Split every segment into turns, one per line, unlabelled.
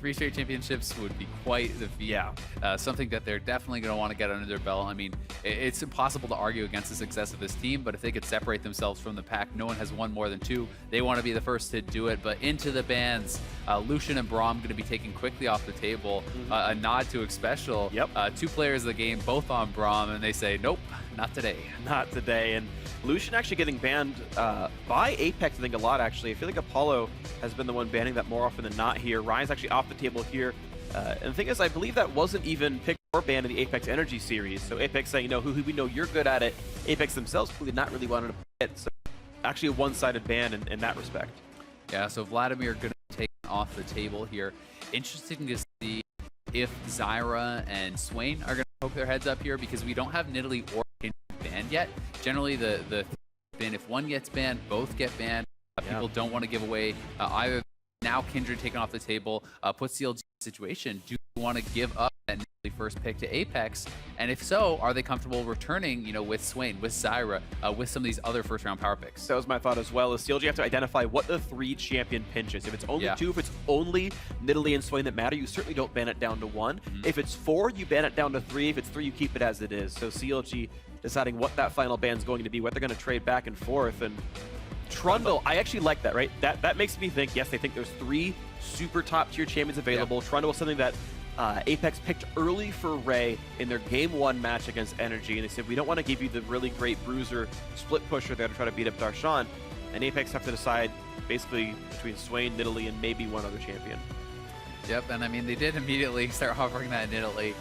3 straight championships would be quite the feat.
Yeah.
Something that they're definitely going to want to get under their belt. I mean, it's impossible to argue against the success of this team, but if they could separate themselves from the pack, no one has won more than 2. They want to be the first to do it. But into the bans, Lucian and Braum going to be taken quickly off the table. A nod to Xpecial.
Yep.
2 players of the game, both on Braum, and they say, nope, not today.
Not today. And Lucian actually getting banned by Apex, I think, a lot, actually. I feel like Apollo has been the one banning that more often than not here. Ryan's actually off the table here. And the thing is, I believe that wasn't even picked or banned in the Apex Energy series. So Apex saying, no, Huhi, we know you're good at it. Apex themselves clearly not really wanting to play it. So actually a one-sided ban in that respect.
Yeah, so Vladimir going to take off the table here. Interesting to see if Zyra and Swain are going to poke their heads up here, because we don't have Nidalee or Kindred banned yet. Generally, the ban, if one gets banned, both get banned. People don't want to give away either. Now Kindred taken off the table, puts CLG in a situation. Do you want to give up that Nidalee first pick to Apex? And if so, are they comfortable returning, you know, with Swain, with Zyra, with some of these other first-round power picks?
That was my thought as well, is CLG have to identify what the 3 champion pinch is. If it's only 2, if it's only Nidalee and Swain that matter, you certainly don't ban it down to 1. If it's 4, you ban it down to 3. If it's 3, you keep it as it is. So CLG deciding what that final ban is going to be, what they're going to trade back and forth. And Trundle, I actually like that, right? That makes me think, yes, they think there's 3 super top tier champions available. Trundle was something that Apex picked early for Ray in their game 1 match against Energy, and they said, we don't want to give you the really great bruiser split pusher there to try to beat up Darshan. And Apex have to decide basically between Swain, Nidalee, and maybe one other champion.
Yep, and I mean, they did immediately start hovering that Nidalee.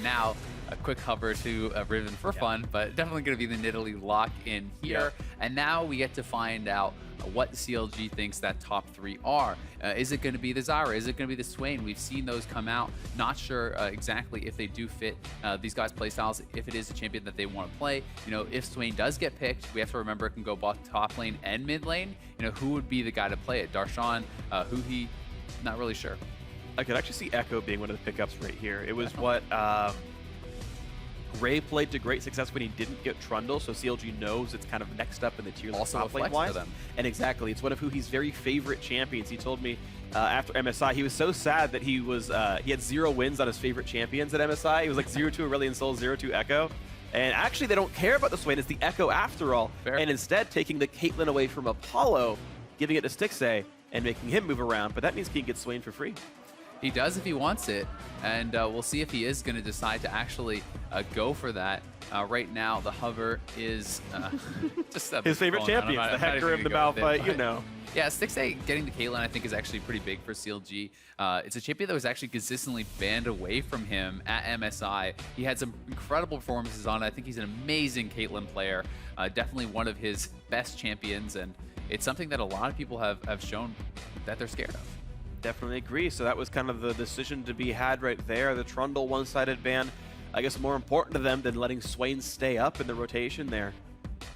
Now, a quick hover to Riven for fun, but definitely going to be the Nidalee lock in here. And now we get to find out what CLG thinks that top 3 are. Is it going to be the Zyra? Is it going to be the Swain? We've seen those come out. Not sure exactly if they do fit these guys' playstyles, if it is a champion that they want to play. You know, if Swain does get picked, we have to remember it can go both top lane and mid lane. You know, who would be the guy to play it? Darshan, Huhi? Not really sure.
I could actually see Ekko being one of the pickups right here. It was what Ray played to great success when he didn't get Trundle, so CLG knows it's kind of next up in the tier list top lane wise. And exactly, it's one of Huhi's very favorite champions. He told me after MSI, he was so sad that he had 0 wins on his favorite champions at MSI. He was like 0-2 Aurelion Sol, 0-2 Ekko. And actually, they don't care about the Swain. It's the Ekko after all. Fair. And instead, taking the Caitlyn away from Apollo, giving it to Stixxay, and making him move around. But that means Keane gets Swain for free.
He does if he wants it, and we'll see if he is going to decide to actually go for that. Right now, the hover is just
his favorite champion, the Hector of the Malphite, you know.
Yeah, Stixxay getting to Caitlyn, I think, is actually pretty big for CLG. It's a champion that was actually consistently banned away from him at MSI. He had some incredible performances on it. I think he's an amazing Caitlyn player, definitely one of his best champions, and it's something that a lot of people have shown that they're scared of.
Definitely agree. So that was kind of the decision to be had right there. The Trundle one-sided ban, I guess, more important to them than letting Swain stay up in the rotation there.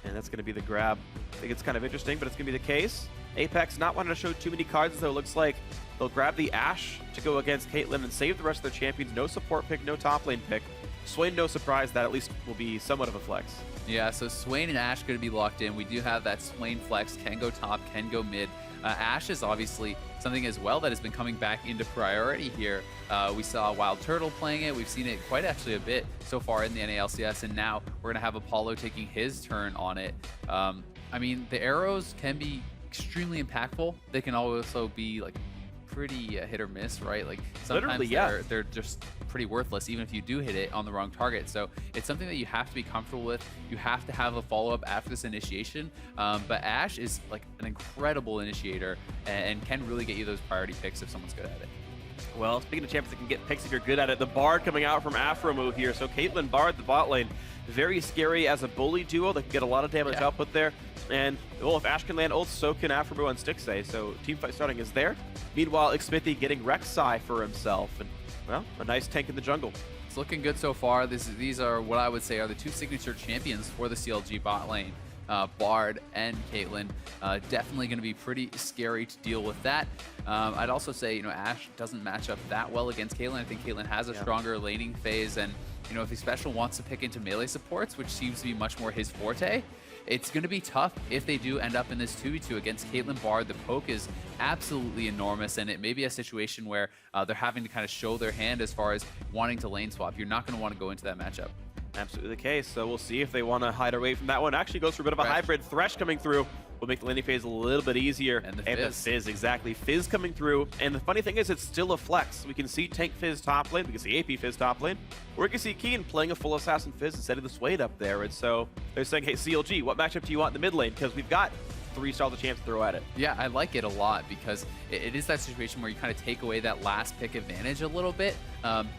And that's going to be the grab. I think it's kind of interesting, but it's going to be the case. Apex not wanting to show too many cards, though. It looks like they'll grab the Ashe to go against Caitlyn and save the rest of their champions. No support pick, no top lane pick. Swain, no surprise, that at least will be somewhat of a flex. Yeah,
so Swain and Ashe going to be locked in. We do have that Swain flex, can go top, can go mid. Ashe is obviously something as well that has been coming back into priority here. We saw Wild Turtle playing it. We've seen it quite actually a bit so far in the NALCS, and now we're going to have Apollo taking his turn on it. I mean, the arrows can be extremely impactful. They can also be like pretty hit or miss, right? Like sometimes they're just pretty worthless even if you do hit it on the wrong target. So it's something that you have to be comfortable with. You have to have a follow-up after this initiation. But Ashe is like an incredible initiator and can really get you those priority picks if someone's good at it.
Well, speaking of champions that can get picks if you're good at it, the Bard coming out from Aphromoo here. So Caitlyn, Bard, the bot lane, very scary as a bully duo. They can get a lot of damage output there. And, well, if Ashe can land ults, so can Aphromoo on Stixxay. So teamfight starting is there. Meanwhile, Xmithie getting Rek'Sai for himself. And, well, a nice tank in the jungle.
It's looking good so far. These are what I would say are the 2 signature champions for the CLG bot lane. Bard and Caitlyn. Definitely going to be pretty scary to deal with that. I'd also say, you know, Ashe doesn't match up that well against Caitlyn. I think Caitlyn has a stronger laning phase, and, you know, if Xpecial wants to pick into melee supports, which seems to be much more his forte, it's going to be tough if they do end up in this 2v2 against Caitlyn Bard. The poke is absolutely enormous, and it may be a situation where they're having to kind of show their hand as far as wanting to lane swap. You're not going to want to go into that matchup.
Absolutely the case. So we'll see if they want to hide away from that one. Actually goes for a bit of a hybrid. Thresh coming through will make the laning phase a little bit easier.
And the Fizz.
Exactly. Fizz coming through. And the funny thing is, it's still a flex. We can see Tank Fizz top lane. We can see AP Fizz top lane. Or we can see Keane playing a full Assassin Fizz instead of the Swain up there. And so they're saying, hey, CLG, what matchup do you want in the mid lane? Because we've got 3 stars of chance to throw at it.
Yeah, I like it a lot because it is that situation where you kind of take away that last pick advantage a little bit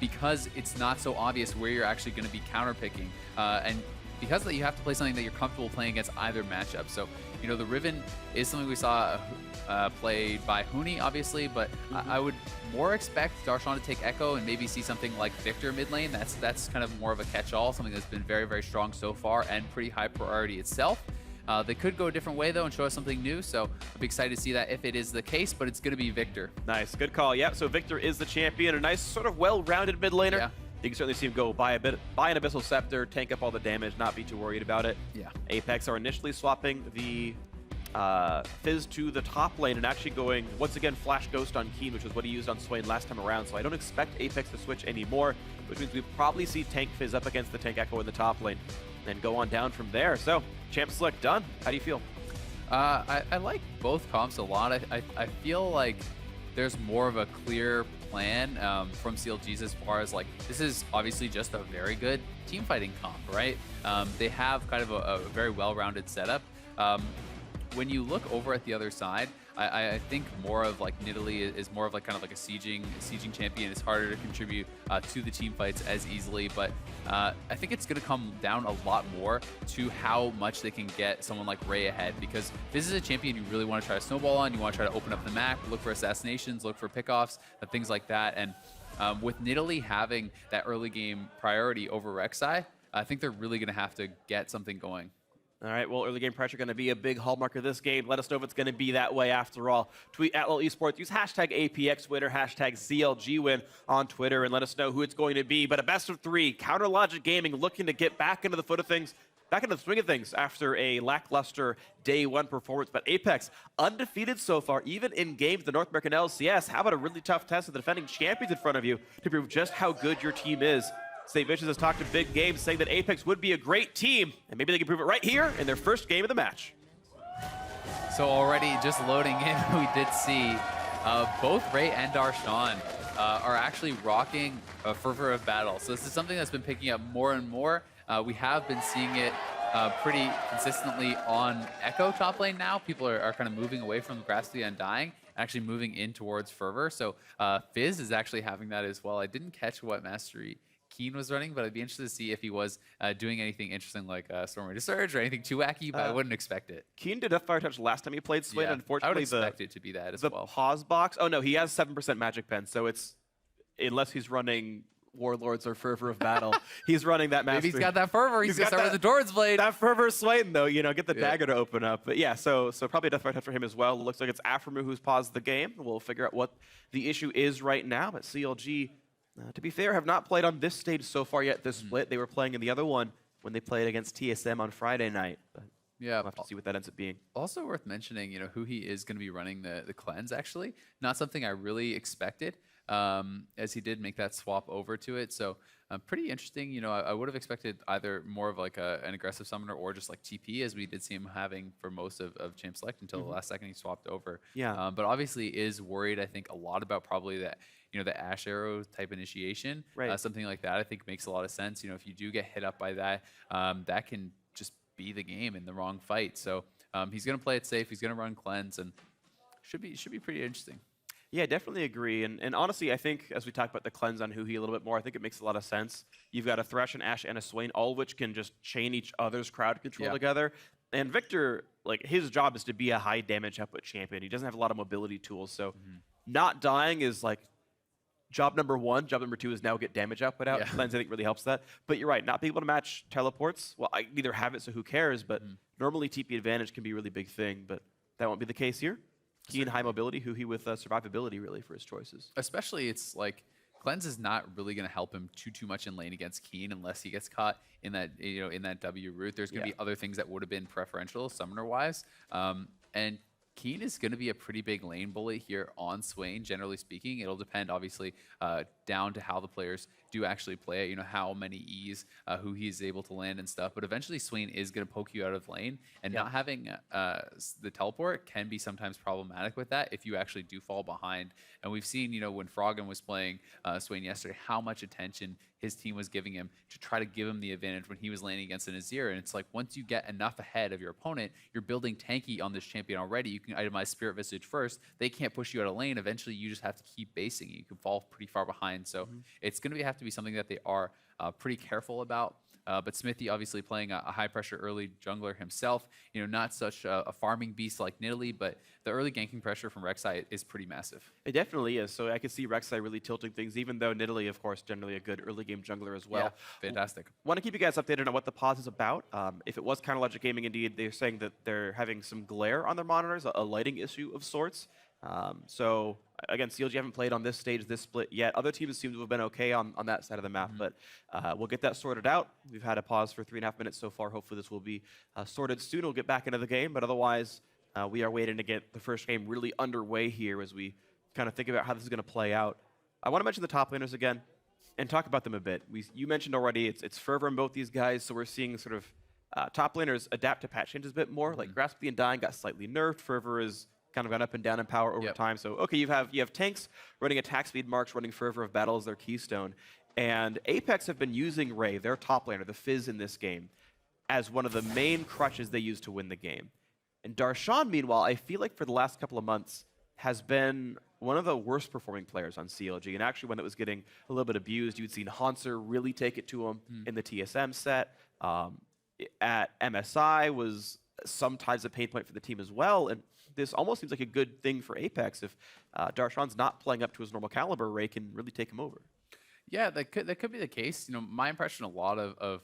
because it's not so obvious where you're actually going to be counter picking. And because that you have to play something that you're comfortable playing against either matchup. So, you know, the Riven is something we saw played by Huhi, obviously, but I would more expect Darshan to take Ekko and maybe see something like Viktor mid lane. That's kind of more of a catch-all, something that's been very, very strong so far and pretty high priority itself. They could go a different way, though, and show us something new, so I'd be excited to see that if it is the case, but it's going to be Viktor.
Nice. Good call. Yeah, so Viktor is the champion. A nice, sort of well-rounded mid laner. Yeah. You can certainly see him go buy an Abyssal Scepter, tank up all the damage, not be too worried about it.
Yeah.
APX are initially swapping the Fizz to the top lane and actually going, once again, Flash Ghost on Keane, which is what he used on Swain last time around, so I don't expect APX to switch anymore, which means we probably see Tank Fizz up against the Tank Ekko in the top lane and go on down from there. So, champ select done. How do you feel?
I like both comps a lot. I feel like there's more of a clear plan from CLGs as far as, like, this is obviously just a very good team fighting comp, right? They have kind of a very well-rounded setup. When you look over at the other side, I think more of like Nidalee is more of like kind of like a sieging champion. It's harder to contribute to the team fights as easily, but I think it's going to come down a lot more to how much they can get someone like Ray ahead, because this is a champion you really want to try to snowball on. You want to try to open up the map, look for assassinations, look for pickoffs, things like that. And with Nidalee having that early game priority over Rek'Sai, I think they're really going to have to get something going.
All right, well, early game pressure going to be a big hallmark of this game. Let us know if it's going to be that way after all. Tweet at LOL Esports, use hashtag APX winner, hashtag CLG win on Twitter, and let us know who it's going to be. But a best of 3, Counter Logic Gaming looking to get back into the foot of things, back into the swing of things after a lackluster day 1 performance. But Apex, undefeated so far, even in games the North American LCS. How about a really tough test of the defending champions in front of you to prove just how good your team is? St. Vicious has talked to big games, saying that Apex would be a great team, and maybe they can prove it right here in their first game of the match.
So already just loading in, we did see both Ray and Darshan are actually rocking a Fervor of Battle. So this is something that's been picking up more and more. We have been seeing it pretty consistently on Ekko top lane now. People are kind of moving away from Grasp the Undying, actually moving in towards Fervor. So Fizz is actually having that as well. I didn't catch what Mastery Keane was running, but I'd be interested to see if he was doing anything interesting like Stormwind Surge or anything too wacky, but I wouldn't expect it.
Keane did Deathfire Touch last time he played Swain.
Yeah,
unfortunately,
I would expect it to be that as well.
The pause box, oh no, he has 7% Magic Pen, so it's, unless he's running Warlords or Fervor of Battle, he's running that Mastery.
Maybe he's got that Fervor, he's gonna start with the Doran's Blade.
That Fervor Swain though, you know, get the dagger to open up. But yeah, so probably a Deathfire Touch for him as well. It looks like it's Aphromoo who's paused the game. We'll figure out what the issue is right now, but CLG, to be fair, have not played on this stage so far yet, this split. They were playing in the other one when they played against TSM on Friday night. But yeah, we'll have to see what that ends up being. Also
worth mentioning, you know, Huhi is going to be running the cleanse, actually. Not something I really expected, as he did make that swap over to it. So pretty interesting. You know, I would have expected either more of like an aggressive summoner or just like TP, as we did see him having for most of Champ Select until the last second he swapped over.
Yeah.
But obviously is worried, I think, a lot about probably that, you know, the Ashe Arrow type initiation.
Right.
Something like that I think makes a lot of sense. You know, if you do get hit up by that, that can just be the game in the wrong fight. So he's going to play it safe. He's going to run cleanse, and should be pretty interesting.
Yeah, definitely agree. And honestly, I think as we talk about the cleanse on Huhi a little bit more, I think it makes a lot of sense. You've got a Thresh, an Ashe, and a Swain, all of which can just chain each other's crowd control together. And Viktor, like, his job is to be a high damage output champion. He doesn't have a lot of mobility tools, so not dying is like job number 1. Job number 2 is now get damage output out. Cleanse, I think, really helps that. But you're right, not being able to match teleports. Well, I neither have it, so who cares? But normally TP advantage can be a really big thing, but that won't be the case here. Keane high mobility, Huhi with survivability really for his choices.
Especially it's like Cleanse is not really going to help him too much in lane against Keane unless he gets caught in that in that W route. There's going to be other things that would have been preferential summoner wise, and Keane is going to be a pretty big lane bully here on Swain. Generally speaking, it'll depend obviously down to how the players do actually play it. How many E's, who he's able to land and stuff. But eventually, Swain is going to poke you out of lane, and not having the teleport can be sometimes problematic with that if you actually do fall behind. And we've seen, when Froggen was playing Swain yesterday, how much attention his team was giving him to try to give him the advantage when he was landing against an Azir. And it's like, once you get enough ahead of your opponent, you're building tanky on this champion already. You can itemize Spirit Visage first. They can't push you out of lane. Eventually, you just have to keep basing. You can fall pretty far behind. So it's going to have to be something that they are pretty careful about. But Xmithie obviously playing a high-pressure early jungler himself. Not such a farming beast like Nidalee, but the early ganking pressure from Rek'Sai is pretty massive.
It definitely is. So I could see Rek'Sai really tilting things, even though Nidalee, of course, generally a good early-game jungler as well.
Yeah, fantastic.
Want to keep you guys updated on what the pause is about. If it was Counterlogic Gaming, indeed, they're saying that they're having some glare on their monitors, a lighting issue of sorts. So again, CLG haven't played on this stage, this split yet. Other teams seem to have been okay on that side of the map, but we'll get that sorted out. We've had a pause for 3.5 minutes so far. Hopefully this will be sorted soon. We'll get back into the game, but otherwise we are waiting to get the first game really underway here as we kind of think about how this is going to play out. I want to mention the top laners again and talk about them a bit. You mentioned already it's fervor in both these guys, so we're seeing sort of top laners adapt to patch changes a bit more. Like Grasp the Undying got slightly nerfed. Fervor is kind of gone up and down in power over time. So, okay, you have tanks running attack speed marks, running Fervor of Battle as their keystone. And APX have been using Ray, their top laner, the Fizz in this game, as one of the main crutches they use to win the game. And Darshan, meanwhile, I feel like for the last couple of months, has been one of the worst performing players on CLG. And actually, when it was getting a little bit abused, you'd seen Hanser really take it to him in the TSM set. At MSI was sometimes a pain point for the team as well. And this almost seems like a good thing for Apex. If Darshan's not playing up to his normal caliber, Ray can really take him over.
Yeah, that could be the case. My impression a lot of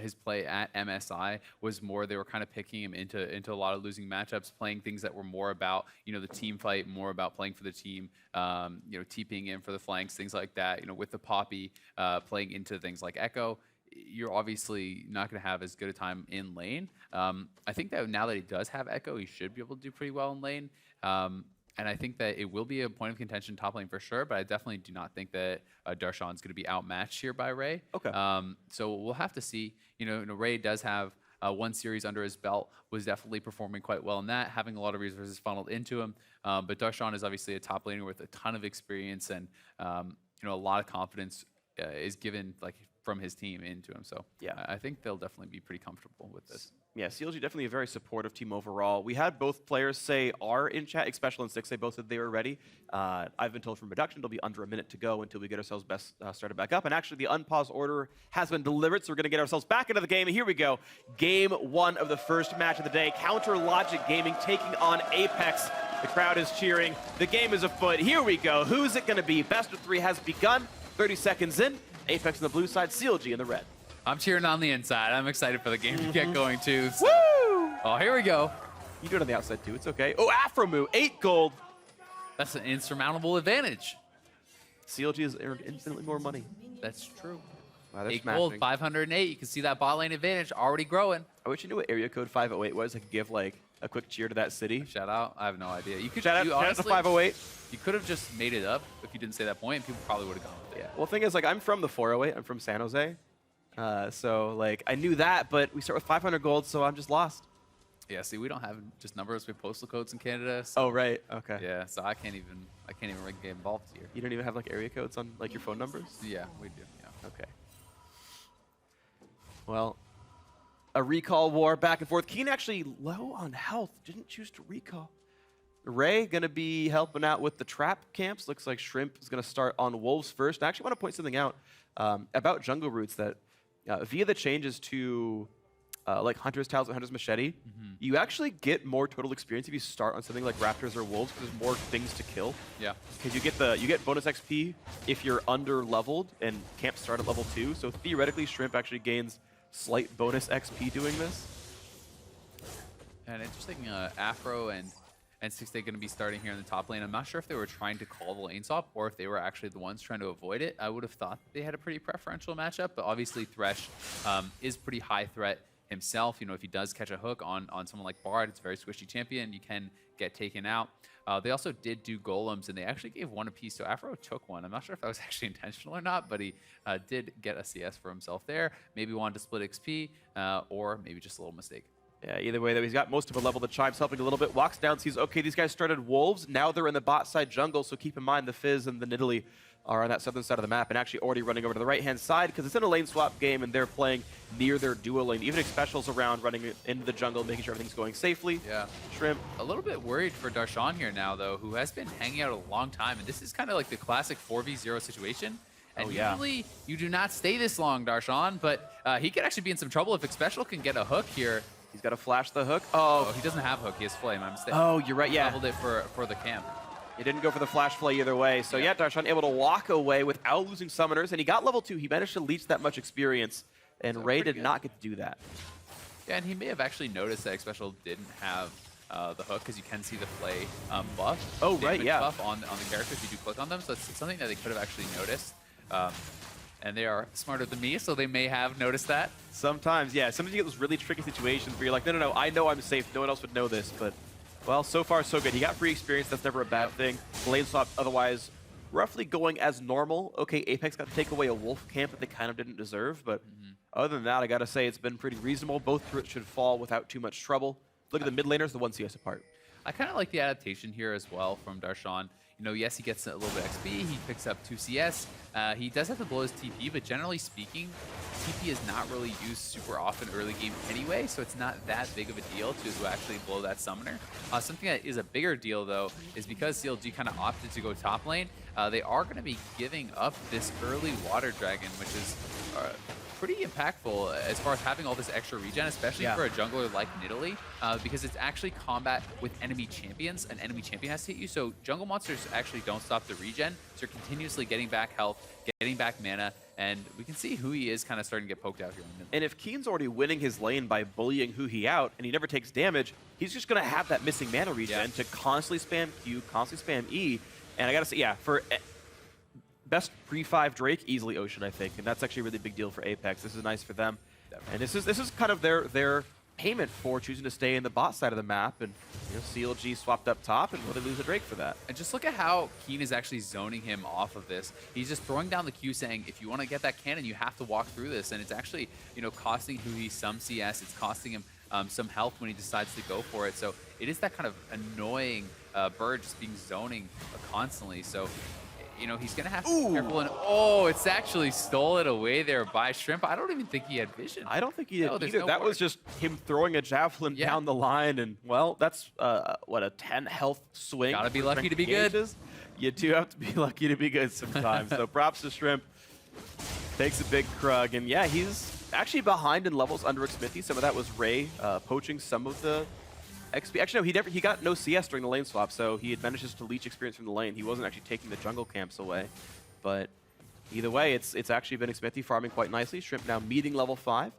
his play at MSI was more they were kind of picking him into a lot of losing matchups, playing things that were more about the team fight, more about playing for the team, TPing in for the flanks, things like that. With the Poppy playing into things like Ekko. You're obviously not going to have as good a time in lane. I think that now that he does have Ekko, he should be able to do pretty well in lane. And I think that it will be a point of contention top lane for sure, but I definitely do not think that Darshan's going to be outmatched here by Ray.
Okay.
So we'll have to see. Ray does have one series under his belt, was definitely performing quite well in that, having a lot of resources funneled into him. But Darshan is obviously a top laner with a ton of experience and a lot of confidence is given from his team into him. So yeah, I think they'll definitely be pretty comfortable with this.
Yeah, CLG definitely a very supportive team overall. We had both players say are in chat, Xpecial and Stixxay both said they were ready. I've been told from production it'll be under a minute to go until we get ourselves best started back up. And actually the unpaused order has been delivered, so we're going to get ourselves back into the game. And here we go. Game 1 of the first match of the day. Counterlogic Gaming taking on Apex. The crowd is cheering. The game is afoot. Here we go. Who's it going to be? Best of 3 has begun. 30 seconds in. Apex on the blue side, CLG in the red.
I'm cheering on the inside. I'm excited for the game to get going too. So.
Woo!
Oh, here we go.
You do it on the outside too. It's okay. Oh, Aphromoo, 8 gold.
That's an insurmountable advantage.
CLG has earned infinitely more money.
That's true.
Wow,
8 gold, 508. You can see that bot lane advantage already growing.
I wish you knew what area code 508 was. I could give like a quick cheer to that city.
Shout out. I have no idea. You could
shout out to 508.
You could have just made it up if you didn't say that point, and people probably would have gone with it.
Yeah. Well, the thing is, I'm from the 408. I'm from San Jose. So, I knew that, but we start with 500 gold, so I'm just lost.
Yeah, see, we don't have just numbers. We have postal codes in Canada. So
oh, right. Okay.
Yeah, so I can't even get involved here.
You don't even have, area codes on, your phone numbers?
Yeah, we do, yeah.
Okay. Well, a recall war back and forth. Keane actually low on health. Didn't choose to recall. Ray going to be helping out with the trap camps. Looks like Shrimp is going to start on Wolves first. I actually want to point something out about jungle routes that via the changes to Hunter's Talisman, Hunter's Machete, you actually get more total experience if you start on something like Raptors or Wolves because there's more things to kill.
Yeah.
Because you get bonus XP if you're under leveled and camps start at level 2. So theoretically, Shrimp actually gains slight bonus XP doing this.
And interesting, Afro and and Stixxay going to be starting here in the top lane. I'm not sure if they were trying to call the lane swap or if they were actually the ones trying to avoid it. I would have thought they had a pretty preferential matchup, but obviously Thresh is pretty high threat himself. You know, if he does catch a hook on someone like Bard, it's a very squishy champion. You can get taken out. They also did do golems, and they actually gave one apiece, so Aphromoo took one. I'm not sure if that was actually intentional or not, but he did get a CS for himself there. Maybe wanted to split XP, or maybe just a little mistake.
Yeah, either way, though, he's got most of a level. The Chime's helping a little bit. Walks down, sees, okay, these guys started Wolves. Now they're in the bot side jungle, so keep in mind the Fizz and the Nidalee are on that southern side of the map and actually already running over to the right-hand side because it's in a lane swap game and they're playing near their duo lane. Even Xpecial's around, running into the jungle, making sure everything's going safely.
Yeah.
Shrimp.
A little bit worried for Darshan here now, though, who has been hanging out a long time. And this is kind of like the classic 4v0 situation. And usually you do not stay this long, Darshan, but he could actually be in some trouble if Xpecial can get a hook here.
He's got to flash the hook.
Oh, he doesn't have hook. He has flame. I'm mistaken.
Oh, you're right. Yeah.
Leveled it for the camp.
He didn't go for the flash play either way. So yeah, Darshan able to walk away without losing summoners, and he got level 2. He managed to leech that much experience, and Ray did not get to do that.
Yeah, and he may have actually noticed that Xpecial didn't have the hook, because you can see the play buff.
Oh, right, yeah.
Buff on the characters if you do click on them, so it's something that they could have actually noticed. And they are smarter than me, so they may have noticed that.
Sometimes, yeah. Sometimes you get those really tricky situations where you're like, no, I know I'm safe. No one else would know this, but... Well, so far so good. He got free experience. That's never a bad thing. Lane swap otherwise roughly going as normal. Okay, Apex got to take away a wolf camp that they kind of didn't deserve, but other than that, I got to say it's been pretty reasonable. Both turrets should fall without too much trouble. Look at the mid laners, the 1 CS apart.
I kind of like the adaptation here as well from Darshan. You know, yes, he gets a little bit of XP, he picks up 2 CS. He does have to blow his TP, but generally speaking, TP is not really used super often early game anyway, so it's not that big of a deal to actually blow that summoner. Something that is a bigger deal, though, is because CLG kind of opted to go top lane, they are going to be giving up this early water dragon, which is pretty impactful as far as having all this extra regen, especially for a jungler like Nidalee, because it's actually combat with enemy champions. An enemy champion has to hit you, so jungle monsters actually don't stop the regen, so you're continuously getting back health, getting back mana, and we can see Huhi is kind of starting to get poked out here.
And if Keane's already winning his lane by bullying Huhi out, and he never takes damage, he's just going to have that missing mana regen to constantly spam Q, constantly spam E, and I gotta say, for best pre-5 Drake, easily Ocean, I think, and that's actually a really big deal for Apex. This is nice for them, and this is kind of their payment for choosing to stay in the bot side of the map, and CLG swapped up top, and will they lose a Drake for that?
And just look at how Keane is actually zoning him off of this. He's just throwing down the Q, saying, if you want to get that cannon, you have to walk through this, and it's actually, costing Huhi some CS. It's costing him some health when he decides to go for it. So it is that kind of annoying bird just being zoning constantly. So he's going to have to be careful. And it's actually stolen away there by Shrimp. I don't even think he had vision.
I don't think he did either. That was just him throwing a javelin down the line. And, well, that's, a 10 health swing.
Gotta be lucky to be good.
You do have to be lucky to be good sometimes. So props to Shrimp. Takes a big Krug. And, yeah, he's actually behind in levels under Xmithie. Some of that was Ray poaching some of the XP. Actually, no, he got no CS during the lane swap, so he had manages to leech experience from the lane. He wasn't actually taking the jungle camps away. But either way, it's actually been Xmithie farming quite nicely. Shrimp now meeting level 5.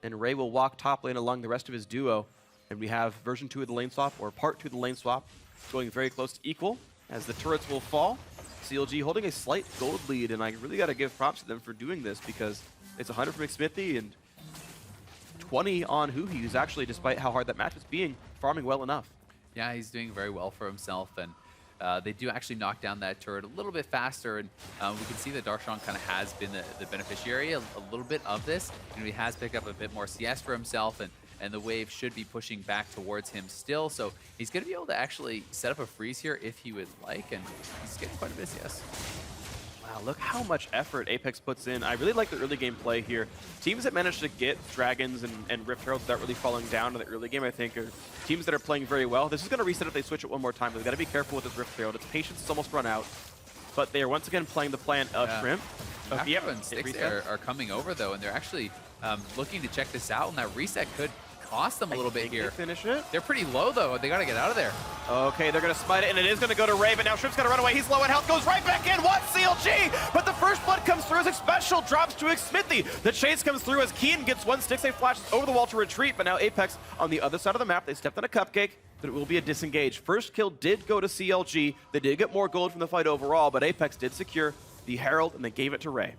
And Ray will walk top lane along the rest of his duo. And we have version 2 of the lane swap, or part 2 of the lane swap, going very close to equal as the turrets will fall. CLG holding a slight gold lead, and I really got to give props to them for doing this because it's 100 from Xmithie and 20 on Huhi, who's actually, despite how hard that match was being, farming well enough.
Yeah, he's doing very well for himself, and they do actually knock down that turret a little bit faster, and we can see that Darshan kind of has been the beneficiary a little bit of this. He has picked up a bit more CS for himself, and the wave should be pushing back towards him still, so he's going to be able to actually set up a freeze here if he would like, and he's getting quite a bit of CS.
Wow, look how much effort Apex puts in. I really like the early game play here. Teams that manage to get Dragons and Rift Heralds without really falling down in the early game, I think, are teams that are playing very well. This is going to reset if they switch it one more time. They've got to be careful with this Rift Herald. Its patience is almost run out, but they are once again playing the plan of Shrimp.
Aphromoo and Stixxay are coming over, though, and they're actually looking to check this out, and that reset could cost them a little bit here.
They finish it.
They're pretty low, though. They got to get out of there.
Okay, they're going to smite it, and it is going to go to Ray, but now Shrimp's going to run away. He's low in health, goes right back in. What? CLG! But the first blood comes through as Xpecial drops to Xmithie. The chase comes through as Keane gets one Stixxay flashes over the wall to retreat, but now APX on the other side of the map. They stepped on a cupcake, but it will be a disengage. First kill did go to CLG. They did get more gold from the fight overall, but APX did secure the Herald, and they gave it to Ray.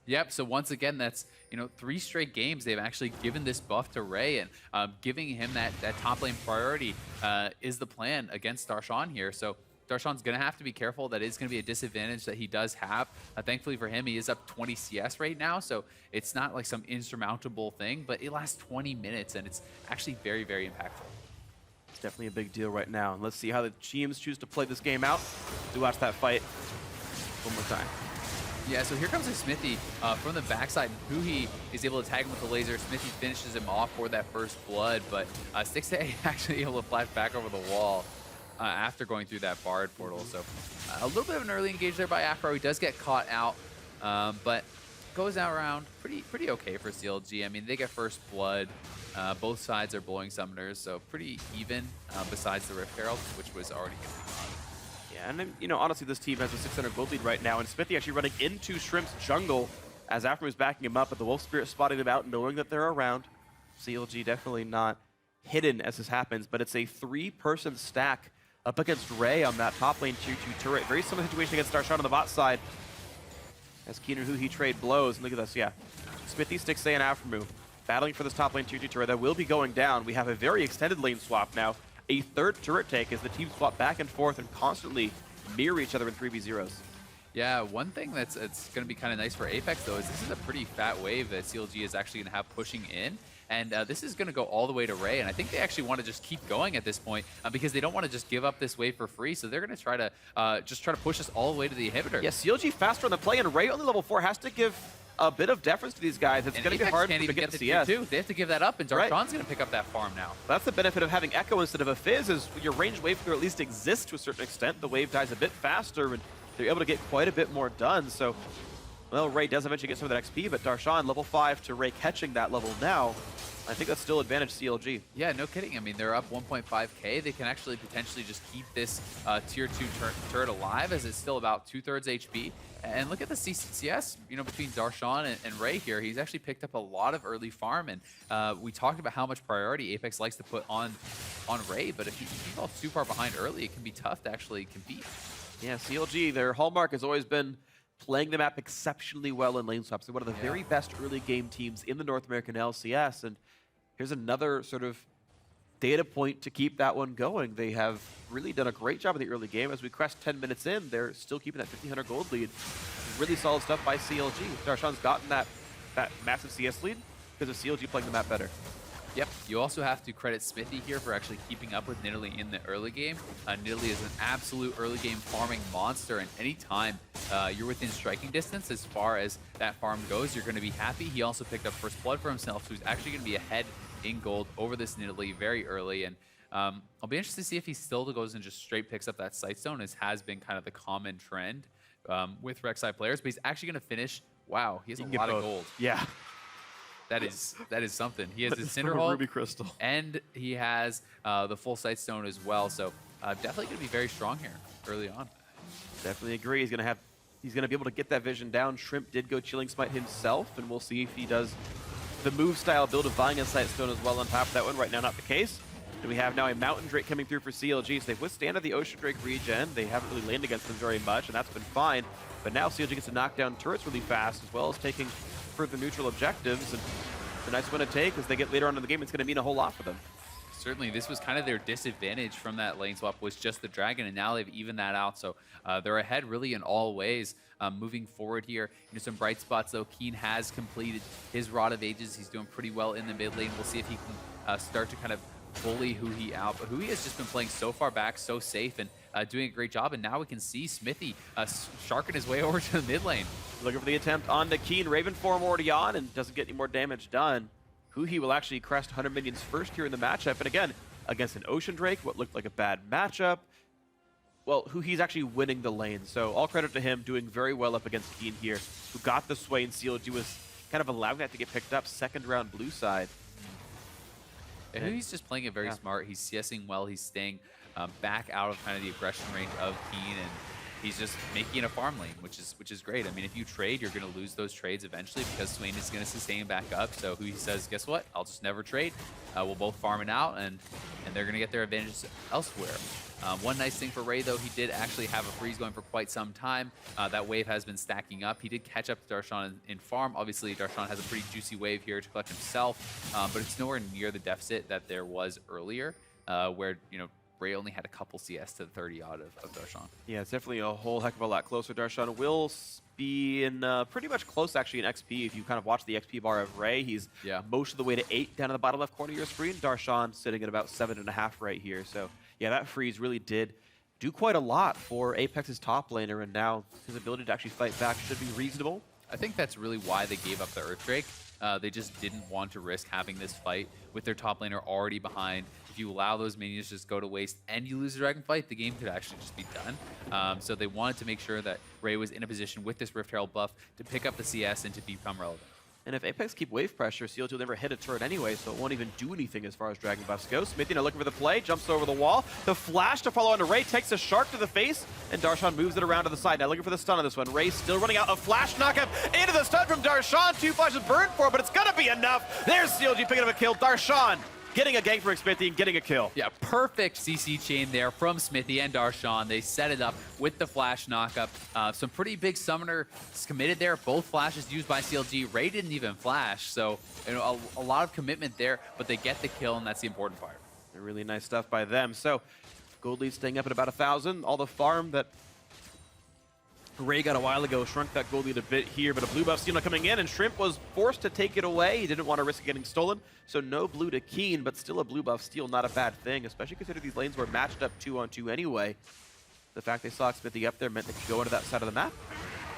Yep, so once again, that's 3 straight games they've actually given this buff to Ray, and giving him that top lane priority is the plan against Darshan here. So Darshan's going to have to be careful. That is going to be a disadvantage that he does have. Thankfully for him, he is up 20 CS right now, so it's not like some insurmountable thing, but it lasts 20 minutes, and it's actually very, very impactful.
It's definitely a big deal right now, and let's see how the teams choose to play this game out. To watch that fight one more time.
Yeah, so here comes Xmithie from the backside. Huhi is able to tag him with the laser. Xmithie finishes him off for that first blood, but Stixxay actually able to flash back over the wall after going through that Bard portal. So a little bit of an early engage there by Aphro. He does get caught out, but goes out around pretty okay for CLG. I mean, they get first blood. Both sides are blowing summoners, so pretty even besides the Rift Herald, which was already going to be on.
Yeah, and then, honestly, this team has a 600 gold lead right now, and Xmithie actually running into Shrimp's jungle as Aphromoo is backing him up, but the Wolf Spirit spotting them out, knowing that they're around. CLG definitely not hidden as this happens, but it's a 3-person stack up against Ray on that top lane tier 2 turret. Very similar situation against Darshan on the bot side as Keane and Huhi trade blows. And look at this, yeah. Xmithie, Stixxay, and Aphromoo battling for this top lane tier 2 turret that will be going down. We have a very extended lane swap now. A third turret take as the teams swap back and forth and constantly mirror each other in 3v0s.
Yeah, one thing that's going to be kind of nice for Apex, though, is this is a pretty fat wave that CLG is actually going to have pushing in. And this is going to go all the way to Ray, and I think they actually want to just keep going at this point because they don't want to just give up this wave for free. So they're going to try to push us all the way to the inhibitor.
Yeah, CLG faster on the play, and Ray only level 4 has to give a bit of deference to these guys. It's going to be hard to get the CS.
Too. They have to give that up, and Darshan's going to pick up that farm now.
That's the benefit of having Ekko instead of a Fizz, is your range wave can at least exist to a certain extent. The wave dies a bit faster, and they're able to get quite a bit more done. So, well, Ray does eventually get some of that XP, but Darshan, level 5 to Ray catching that level now. I think that's still advantage CLG.
Yeah, no kidding. I mean, they're up 1.5k. They can actually potentially just keep this tier 2 turret alive, as it's still about 2/3 HP. And look at the CS, between Darshan and Ray here. He's actually picked up a lot of early farm, and we talked about how much priority Apex likes to put on Ray, but if you fall too far behind early, it can be tough to actually compete.
Yeah, CLG, their hallmark has always been playing the map exceptionally well in lane swaps. They're one of the very best early game teams in the North American LCS, and here's another sort of data point to keep that one going. They have really done a great job in the early game. As we crest 10 minutes in, they're still keeping that 1,500 gold lead. Really solid stuff by CLG. Darshan's gotten that massive CS lead because of CLG playing the map better.
Yep, you also have to credit Xmithie here for actually keeping up with Nidalee in the early game. Nidalee is an absolute early game farming monster, and anytime you're within striking distance as far as that farm goes, you're going to be happy. He also picked up first blood for himself, so he's actually going to be ahead in gold over this Nidalee very early. And I'll be interested to see if he still goes and just straight picks up that Sightstone, as has been kind of the common trend with Rek'Sai players. But he's actually going to finish. Wow, he has a lot of gold.
Yeah.
That is something. He has his
Cinder
Cinderhulk,
Ruby Crystal, and
he has the full Sightstone as well. So definitely going to be very strong here early on.
Definitely agree. He's going to be able to get that vision down. Shrimp did go Chilling Smite himself, and we'll see if he does the move style build of Vying and Sightstone as well on top of that one. Right now, not the case. And we have now a Mountain Drake coming through for CLG. So they've withstanded the Ocean Drake regen. They haven't really landed against them very much, and that's been fine. But now CLG gets to knock down turrets really fast, as well as taking further neutral objectives. And it's a nice one to take as they get later on in the game. It's going to mean a whole lot for them.
Certainly, this was kind of their disadvantage from that lane swap, was just the dragon, and now they've evened that out. So they're ahead really in all ways moving forward here. Some bright spots, though. Keane has completed his Rod of Ages. He's doing pretty well in the mid lane. We'll see if he can start to kind of bully Huhi out. But Huhi has just been playing so far back, so safe, and doing a great job. And now we can see Xmithie sharking his way over to the mid lane.
Looking for the attempt on the Keane. Raven form already on and doesn't get any more damage done. Huhi will actually crest 100 minions first here in the matchup. And again, against an Ocean Drake, what looked like a bad matchup. Well, Huhi's actually winning the lane. So all credit to him, doing very well up against Keane here, who got the Swain. CLG was kind of allowing that to get picked up. Second round blue side.
And Huhi's just playing it very smart. He's CSing well. He's staying back out of kind of the aggression range of Keane. And he's just making it a farm lane, which is great. I mean, if you trade, you're going to lose those trades eventually because Swain is going to sustain back up. So Huhi says, guess what? I'll just never trade. We'll both farm it out, and they're going to get their advantages elsewhere. One nice thing for Ray, though, he did actually have a freeze going for quite some time. That wave has been stacking up. He did catch up to Darshan in farm. Obviously, Darshan has a pretty juicy wave here to clutch himself, but it's nowhere near the deficit that there was earlier, where, you know, Ray only had a couple CS to the 30 odd of Darshan. Yeah,
it's definitely a whole heck of a lot closer. Darshan will be in pretty much close, actually, in XP. If you kind of watch the XP bar of Ray, he's most of the way to 8 down in the bottom left corner of your screen. Darshan sitting at about 7.5 right here. So, yeah, that freeze really did do quite a lot for Apex's top laner, and now his ability to actually fight back should be reasonable.
I think that's really why they gave up the Earthdrake. They just didn't want to risk having this fight with their top laner already behind. If you allow those minions to just go to waste and you lose the Dragon fight, the game could actually just be done. So they wanted to make sure that Ray was in a position with this Rift Herald buff to pick up the CS and to become relevant.
And if Apex keep wave pressure, CLG will never hit a turret anyway, so it won't even do anything as far as Dragon buffs go. Xmithie now looking for the play, jumps over the wall. The flash to follow onto Ray, takes a shark to the face, and Darshan moves it around to the side. Now looking for the stun on this one. Ray still running out. A flash knockup into the stun from Darshan. 2 flashes burned for, but it's gonna be enough. There's CLG picking up a kill. Darshan getting a gank for Xmithie and getting a kill.
Yeah, perfect CC chain there from Xmithie and Darshan. They set it up with the flash knockup. Some pretty big summoner committed there. Both flashes used by CLG. Ray didn't even flash, so you know, a lot of commitment there, but they get the kill, and that's the important part.
Really nice stuff by them. So gold lead staying up at about 1,000. All the farm that Ray got a while ago shrunk that gold lead a bit here, but a blue buff steal coming in, and Shrimp was forced to take it away. He didn't want to risk getting stolen, so no blue to Keane, but still a blue buff steal, not a bad thing, especially considering these lanes were matched up 2-on-2 anyway. The fact they saw Xmithie up there meant they could go into that side of the map.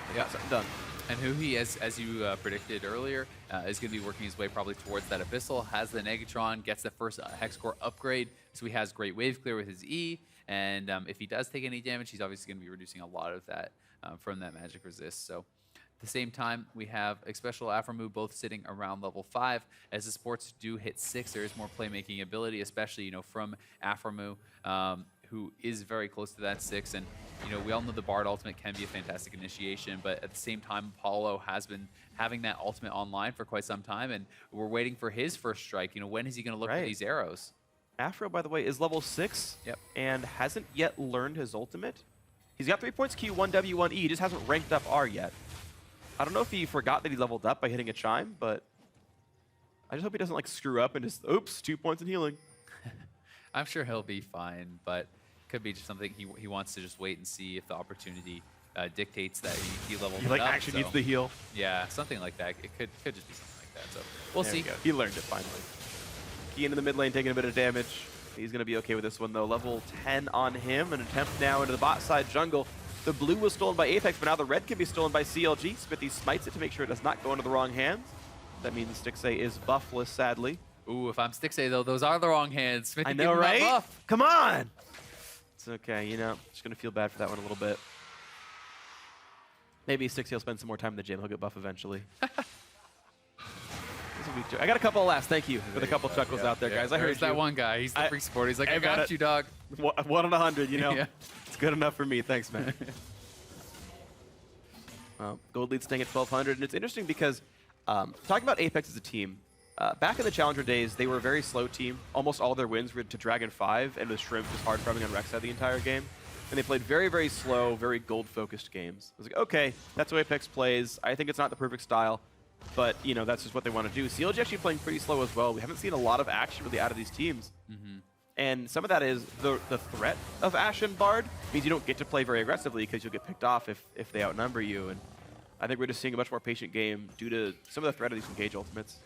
They got something done.
And Huhi, as you predicted earlier, is going to be working his way probably towards that Abyssal, has the Negatron, gets the first Hex Core upgrade, so he has great wave clear with his E, and if he does take any damage, he's obviously going to be reducing a lot of that from that magic resist. So at the same time, we have Xpecial, Aphromoo both sitting around level 5. As the sports do hit 6, there is more playmaking ability, especially, you know, from Aphromoo, who is very close to that 6. And, you know, we all know the Bard ultimate can be a fantastic initiation, but at the same time, Apollo has been having that ultimate online for quite some time, and we're waiting for his first strike. You know, when is he going to look at these arrows?
Aphro, by the way, is level 6 and hasn't yet learned his ultimate. He's got 3 points Q1, W1E, he just hasn't ranked up R yet. I don't know if he forgot that he leveled up by hitting a chime, but I just hope he doesn't like screw up and just, oops, 2 points in healing.
I'm sure he'll be fine, but could be just something he wants to just wait and see if the opportunity dictates that he leveled
he like
up.
actually needs the heal.
Yeah, something like that. It could just be something like that. So we'll see.
He learned it finally. Keane in the mid lane taking a bit of damage. He's going to be okay with this one, though. Level 10 on him. An attempt now into the bot side jungle. The blue was stolen by Apex, but now the red can be stolen by CLG. Xmithie smites it to make sure it does not go into the wrong hands. That means Stixxay is buffless, sadly.
Ooh, if I'm Stixxay, though, those are the wrong hands. Xmithie,
I know, right?
Buff.
Come on! It's okay, you know. Just going to feel bad for that one a little bit. Maybe Stixxay will spend some more time in the gym. He'll get buff eventually. I got a couple of laughs. Thank you for the couple chuckles out there, guys. I heard
that one guy. He's the freak sport. He's like, I got you, dog.
1 in 100, you know. It's good enough for me. Thanks, man. Gold lead staying at 1,200. And it's interesting because talking about Apex as a team, back in the Challenger days, they were a very slow team. Almost all their wins were to Dragon 5, and with Shrimp just hard farming on Rek'Sai the entire game. And they played very, very slow, very gold-focused games. I was like, okay, that's how Apex plays. I think it's not the perfect style. But, you know, that's just what they want to do. CLG actually playing pretty slow as well. We haven't seen a lot of action really out of these teams. And some of that is the threat of Ashe and Bard means you don't get to play very aggressively because you'll get picked off if they outnumber you. And I think we're just seeing a much more patient game due to some of the threat of these engage ultimates.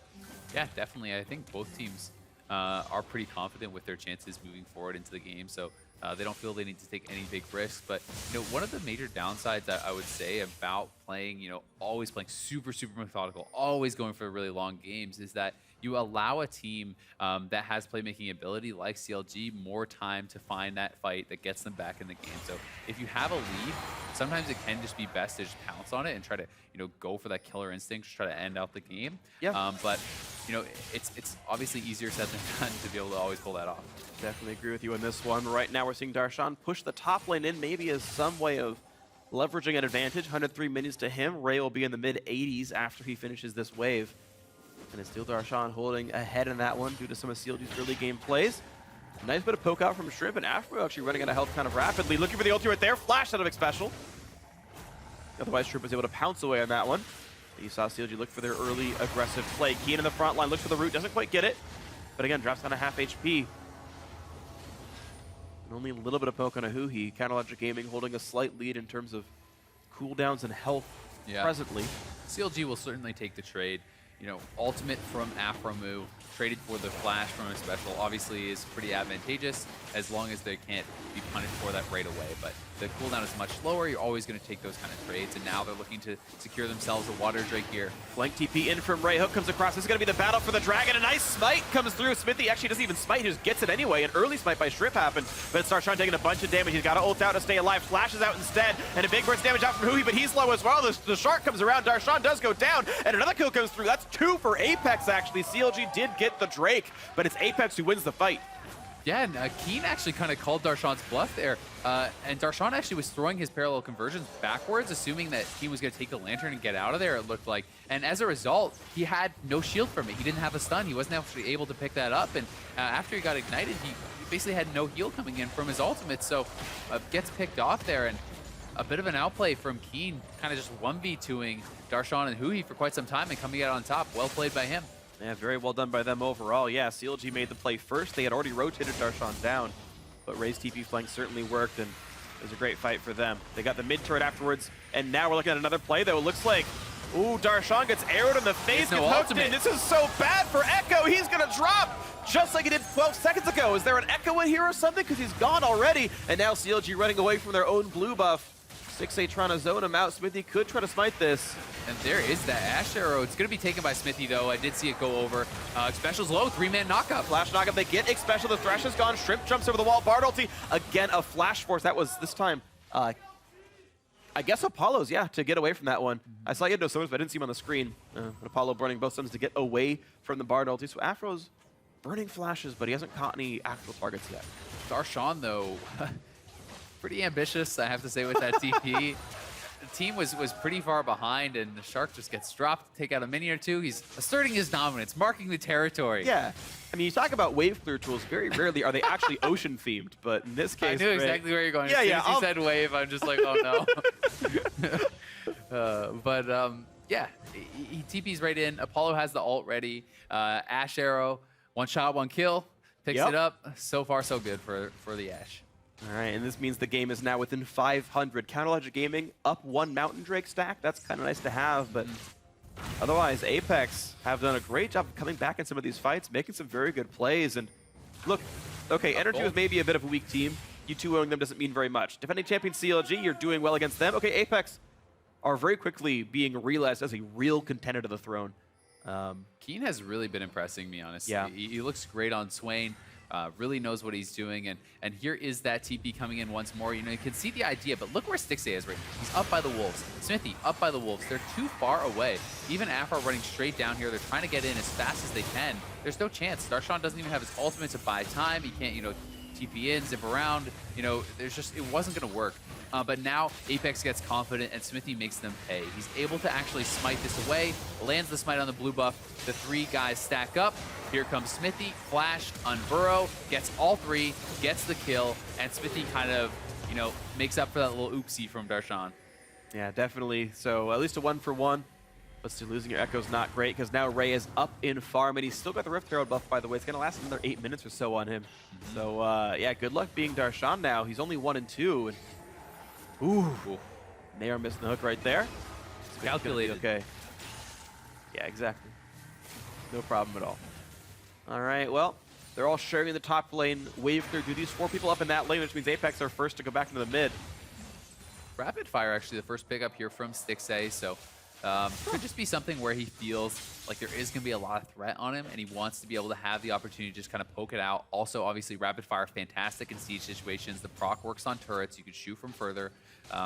Yeah, definitely. I think both teams are pretty confident with their chances moving forward into the game. So they don't feel they need to take any big risks. But, you know, one of the major downsides that I would say about playing, you know, always playing super, super methodical, always going for really long games is that you allow a team that has playmaking ability like CLG more time to find that fight that gets them back in the game. So if you have a lead, sometimes it can just be best to just pounce on it and try to, you know, go for that killer instinct to try to end out the game. But, you know, it's obviously easier said than done to be able to always pull that off.
Definitely agree with you on this one. Right now we're seeing Darshan push the top lane in maybe as some way of leveraging an advantage. 103 minutes to him. Ray will be in the mid-80s after he finishes this wave. And it's still Darshan holding ahead in that one due to some of CLG's early game plays. Nice bit of poke out from Shrimp, and Aphromoo actually running out of health kind of rapidly. Looking for the ulti right there. Flash out of Xpecial. Otherwise, Shrimp was able to pounce away on that one. You saw CLG look for their early aggressive play. Keane in the front line, looks for the root, doesn't quite get it. But again, drops down to half HP. And only a little bit of poke on a Huhi. CLG Gaming holding a slight lead in terms of cooldowns and health presently.
CLG will certainly take the trade. You know, ultimate from Aphromoo, traded for the flash from Xpecial, obviously is pretty advantageous as long as they can't be punished for that right away. But the cooldown is much lower. You're always going to take those kind of trades, and now they're looking to secure themselves a water drake here.
Flank TP in from Ray. Hook comes across. This is going to be the battle for the dragon. A nice smite comes through. Xmithie actually doesn't even smite. He just gets it anyway. An early smite by Shrimp happened, but it's Darshan taking a bunch of damage. He's got to ult out to stay alive. Flashes out instead, and a big burst damage out from Huhi, but he's low as well. The shark comes around. Darshan does go down, and another kill comes through. That's 2 for APX, actually. CLG did get the Drake, but it's APX who wins the fight.
Yeah, and Keane actually kind of called Darshan's bluff there. And Darshan actually was throwing his parallel conversions backwards, assuming that Keane was going to take the lantern and get out of there, it looked like. And as a result, he had no shield from it. He didn't have a stun. He wasn't actually able to pick that up. And after he got ignited, he basically had no heal coming in from his ultimate. So gets picked off there. And a bit of an outplay from Keane, kind of just 1v2ing Darshan and Huhi for quite some time and coming out on top. Well played by him.
Yeah, very well done by them overall. Yeah, CLG made the play first. They had already rotated Darshan down, but Ray's TP flank certainly worked, and it was a great fight for them. They got the mid turret afterwards, and now we're looking at another play, though. It looks like, ooh, Darshan gets arrowed in the face, gets hooked in. This is so bad for Ekko. He's going to drop, just like he did 12 seconds ago. Is there an Ekko in here or something? Because he's gone already, and now CLG running away from their own blue buff. Stixxay trying to zone him out. Xmithie could try to smite this.
And there is that Ashe arrow. It's going to be taken by Xmithie, though. I did see it go over. Xpecial's low, 3-man knockup.
Flash knockup, they get Xpecial. The Thresh is gone. Shrimp jumps over the wall. Bard ulti. Again, a flash force. That was, this time, I guess Apollo's, yeah, to get away from that one. I saw he had no summons, but I didn't see him on the screen. But Apollo burning both summons to get away from the Bard ulti. So Aphro's burning flashes, but he hasn't caught any actual targets yet.
Darshan, though, pretty ambitious, I have to say, with that TP. The team was pretty far behind, and the Shark just gets dropped to take out a minion or two. He's asserting his dominance, marking the territory.
Yeah. I mean, you talk about wave clear tools, very rarely are they actually ocean themed, but in this case,
I knew exactly where you're going.
Yeah,
as soon as you said wave, I'm just like, oh no. Yeah, he TP's right in. Apollo has the ult ready. Ashe arrow, one shot, one kill, picks it up. So far, so good for the Ashe.
All right, and this means the game is now within 500. CLG Gaming up 1 Mountain Drake stack. That's kind of nice to have, but otherwise, Apex have done a great job of coming back in some of these fights, making some very good plays. And look, okay, Energy was maybe a bit of a weak team. You 2-0ing them doesn't mean very much. Defending champion CLG, you're doing well against them. Okay, Apex are very quickly being realized as a real contender to the throne.
Keane has really been impressing me, honestly.
Yeah.
He looks great on Swain. Really knows what he's doing, and here is that TP coming in once more. You know, you can see the idea, but look where Stixxay is right now. He's up by the Wolves. Xmithie up by the Wolves. They're too far away. Even Aphro running straight down here. They're trying to get in as fast as they can. There's no chance. Darshan doesn't even have his ultimate to buy time. He can't, you know, TP in, zip around. You know, there's just, it wasn't going to work. But now Apex gets confident, and Xmithie makes them pay. He's able to actually smite this away, lands the smite on the blue buff. The 3 guys stack up. Here comes Xmithie, flash, unburrow, gets all 3, gets the kill, and Xmithie kind of, you know, makes up for that little oopsie from Darshan.
Yeah, definitely. So at least a 1-for-1. But still losing your Ekko's not great, because now Ray is up in farm, and he's still got the Rift Herald buff, by the way. It's going to last another 8 minutes or so on him. So, yeah, good luck being Darshan now. He's only 1-2. And ooh, they are missing the hook right there.
Calculated.
Okay. Yeah, exactly. No problem at all. All right, well, they're all sharing the top lane. Wave clear. Do these 4 people up in that lane, which means Apex are first to go back into the mid.
Rapid fire, actually, the first pickup here from Stixxay, so could just be something where he feels like there is going to be a lot of threat on him, and he wants to be able to have the opportunity to just kind of poke it out. Also, obviously, rapid fire, fantastic in siege situations. The proc works on turrets. You can shoot from further. You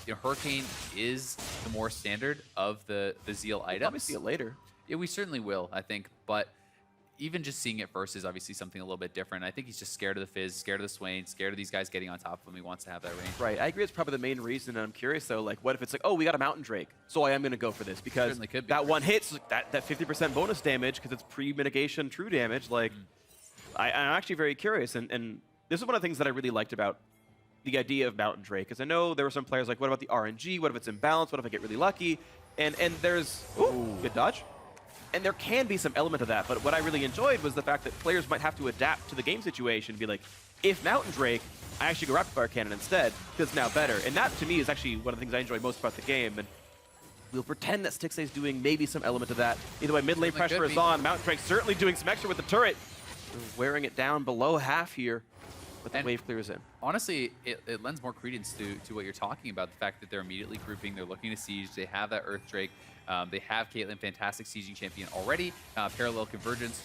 know, Hurricane is the more standard of the Zeal items.
We'll probably see it later.
Yeah, we certainly will, I think, but even just seeing it first is obviously something a little bit different. I think he's just scared of the Fizz, scared of the Swain, scared of these guys getting on top of him. He wants to have that range.
Right, I agree it's probably the main reason, and I'm curious though, like what if it's like, oh, we got a Mountain Drake, so I am going to go for this, because that one hits, like, that 50% bonus damage, because it's pre-mitigation true damage, like, I'm actually very curious, and this is one of the things that I really liked about the idea of Mountain Drake, because I know there were some players like, what about the RNG, what if it's imbalanced, what if I get really lucky, and there's, ooh, good dodge. And there can be some element of that, but what I really enjoyed was the fact that players might have to adapt to the game situation and be like, if Mountain Drake, I actually go Rapid Fire Cannon instead, because it's now better. And that, to me, is actually one of the things I enjoy most about the game. And we'll pretend that Stixxay is doing maybe some element of that. Either way, mid lane pressure is on. Mountain Drake certainly doing some extra with the turret. They're wearing it down below half here, but the wave clears in.
Honestly, it lends more credence to what you're talking about, the fact that they're immediately grouping, they're looking to siege, they have that Earth Drake. They have Caitlyn, fantastic sieging champion already. Parallel convergence